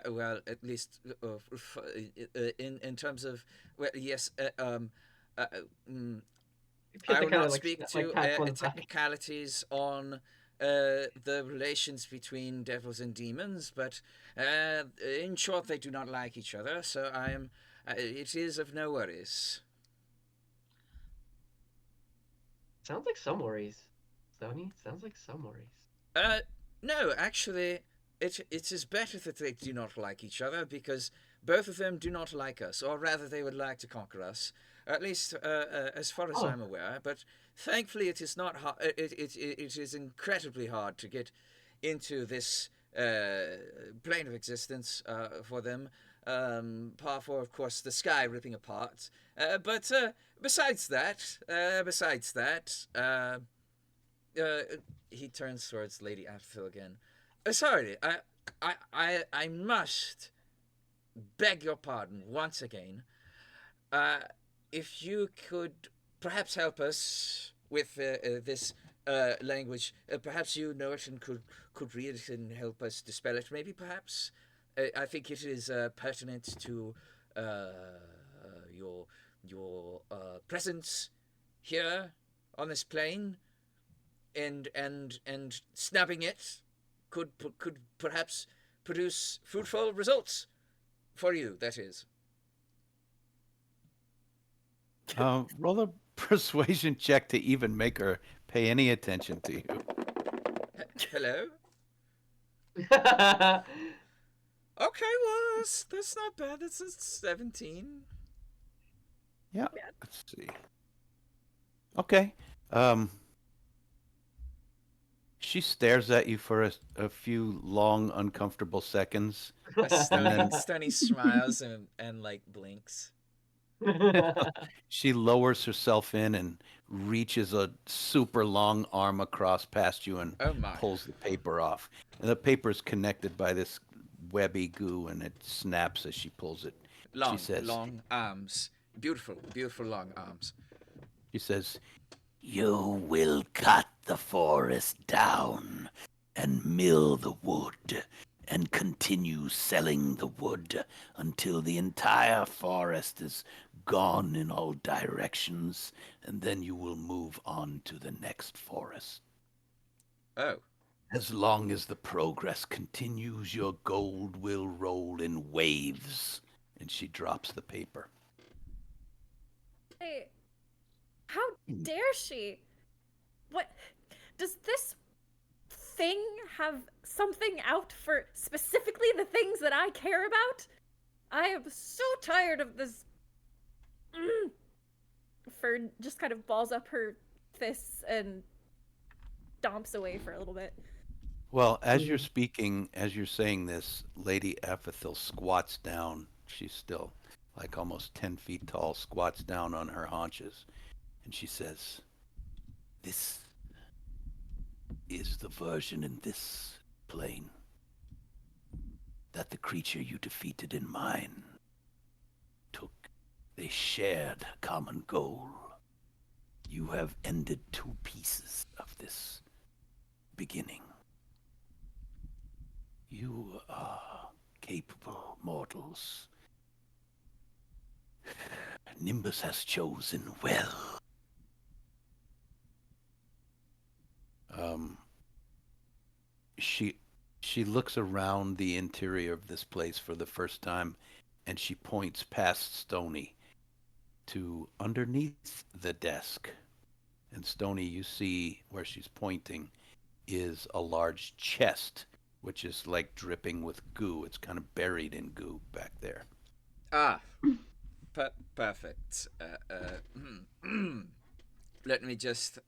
Well, at least in terms of well, yes. Uh, mm, You have I to will kind not of like speak like to pat one back. technicalities on the relations between devils and demons, but in short, they do not like each other. So I am. It is of no worries. Sounds like some worries, Stony. Sounds like some worries. Uh, no, actually, it is better that they do not like each other because both of them do not like us, or rather, they would like to conquer us. At least, as far as Oh, I'm aware. But thankfully, it is not hard. It is incredibly hard to get into this plane of existence for them. Par for, of course, the sky ripping apart. But besides that, uh, he turns towards Lady Apfel again. Sorry, I must beg your pardon once again. Uh, if you could perhaps help us with this language, perhaps you know it and could read it and help us dispel it. Maybe, perhaps. I think it is pertinent to uh, your presence here on this plane and snapping it could perhaps produce fruitful results for you. That is. Roll a persuasion check to even make her pay any attention to you. Hello. Okay, well that's not bad. That's a 17. Yeah. Yeah. Let's see. Okay. Um, she stares at you for a few long, uncomfortable seconds, and then Stony smiles and like blinks. she lowers herself in and reaches a super long arm across past you and Oh my. pulls the paper off. And the paper is connected by this webby goo, and it snaps as she pulls it. She Long, says, long arms. Beautiful, beautiful long arms. she says, "You will cut the forest down and mill the wood and continue selling the wood until the entire forest is gone in all directions, and then you will move on to the next forest. Oh. As long as the progress continues, your gold will roll in waves." And she drops the paper. Hey, how dare she? What does this thing have something out for specifically the things that I care about? I am so tired of this. Fern just kind of balls up her fists and stomps away for a little bit. Well, as you're speaking, as you're saying this, Lady Epithel squats down. She's still like almost 10 feet tall, squats down on her haunches, and she says, "This is the version in this plane that the creature you defeated in mine took. They shared a common goal. You have ended two pieces of this beginning. You are capable mortals. Nimbus has chosen well." Um, she she looks around the interior of this place for the first time, and she points past Stony to underneath the desk. And Stony, you see where she's pointing is a large chest, which is like dripping with goo. It's kind of buried in goo back there. Ah, perfect. Let me just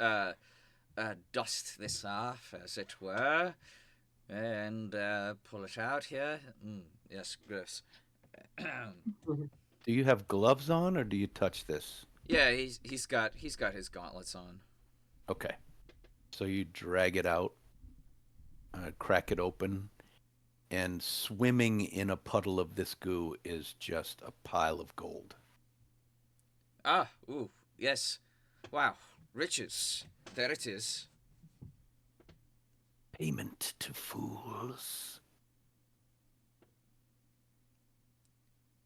dust this off, as it were, and pull it out here. Yes, gross. Do you have gloves on, or do you touch this? Yeah, he's got his gauntlets on. Okay. So you drag it out, crack it open, and swimming in a puddle of this goo is just a pile of gold. Ah, ooh, yes. Wow, riches. There it is. Payment to fools.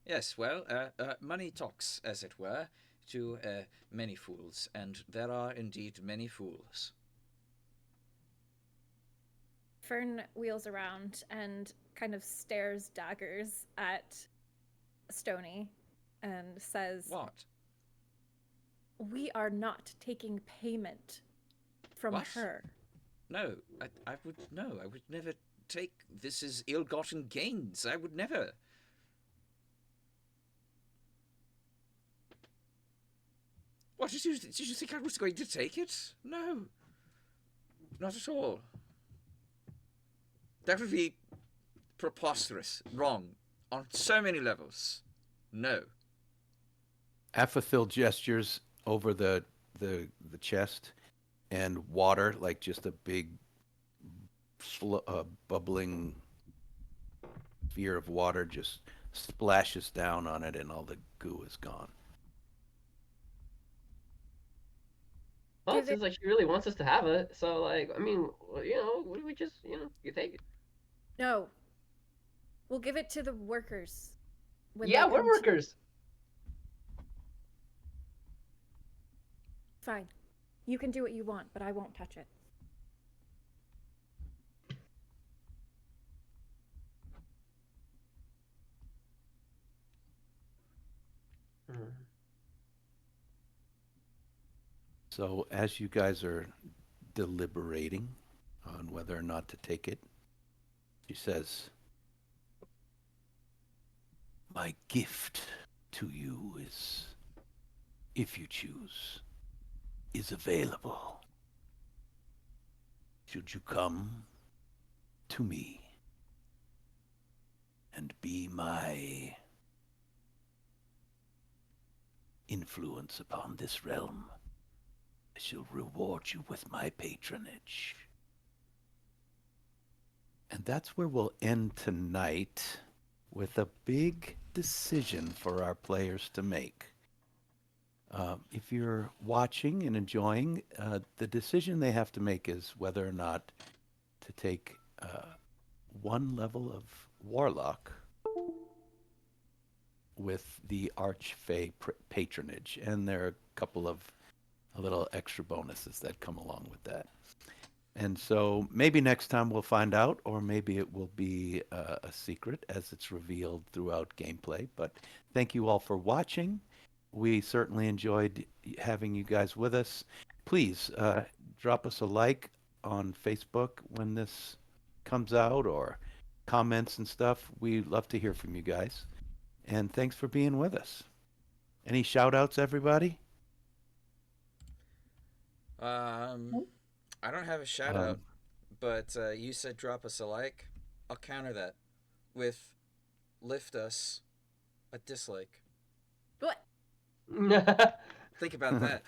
Yes, well, money talks, as it were, to many fools, and there are indeed many fools. Fern wheels around and kind of stares daggers at Stony and says, What? "We are not taking payment from What? her." No, I would never take this as ill-gotten gains. I would never. What did you think I was going to take it? No, not at all. That would be preposterous, wrong, on so many levels. No. Aphothil gestures over the chest, and water, like just a big bubbling sphere of water, just splashes down on it, and all the goo is gone. Well, it Give seems like she really wants us to have it. So, like, I mean, we just, you take it. No. We'll give it to the workers. When Yeah, they we're come to- workers. Fine. You can do what you want, but I won't touch it. Hmm. So as you guys are deliberating on whether or not to take it, she says, "My gift to you is, if you choose, is available. Should you come to me and be my influence upon this realm, I shall reward you with my patronage." And that's where we'll end tonight, with a big decision for our players to make. If you're watching and enjoying, the decision they have to make is whether or not to take one level of Warlock with the Archfey patronage. And there are a couple of little extra bonuses that come along with that. And so maybe next time we'll find out, or maybe it will be a secret as it's revealed throughout gameplay. But thank you all for watching. We certainly enjoyed having you guys with us. Please drop us a like on Facebook when this comes out, or comments and stuff. We love to hear from you guys. And thanks for being with us. Any shout outs, everybody? I don't have a shout out, but you said drop us a like. I'll counter that with lift us a dislike. What? Think about that.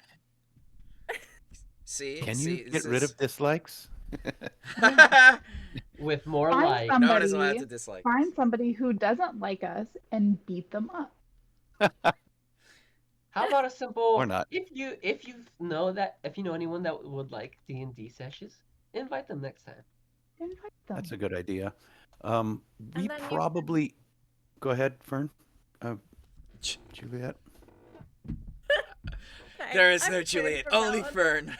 See? Can See, you get rid of dislikes? With more Find light. No one is allowed somebody, to dislike. find somebody who doesn't like us and beat them up. How about a simple? Or not. If you know anyone that would like D&D sessions, invite them next time. Invite them. That's a good idea. We then you can- probably go ahead, Fern. Juliet. There is I'm no waiting Juliet, for that only one. Fern.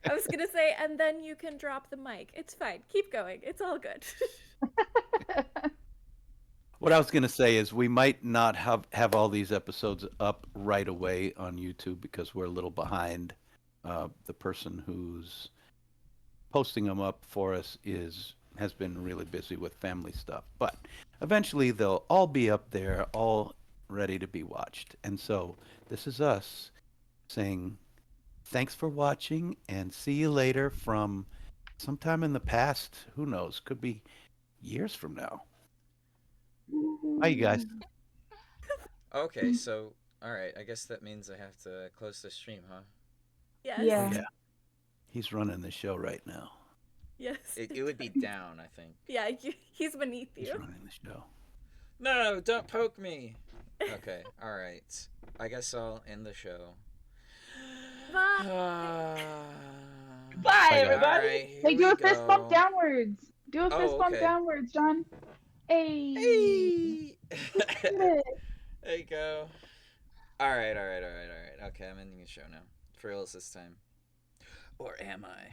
I was gonna say, and then you can drop the mic. It's fine. Keep going. It's all good. What I was going to say is we might not have all these episodes up right away on YouTube because we're a little behind. The person who's posting them up for us has been really busy with family stuff. But eventually they'll all be up there, all ready to be watched. And so this is us saying thanks for watching, and see you later from sometime in the past. Who knows? Could be years from now. Bye, you guys. Okay, so all right. I guess that means I have to close the stream, huh? Yes. Oh, Yeah. yeah. He's running the show right now. Yes. It would be down, I think. Yeah, he's beneath He's you. running the show. No, don't poke me. Okay, all right. I guess I'll end the show. Bye. Bye, Bye, guys. everybody. Alright, here Hey, do we a fist bump go. downwards. Do a Oh, fist bump okay. downwards, John. Hey. Hey! Did it. There you go. Alright. Okay, I'm ending the show now. For reals this time. Or am I?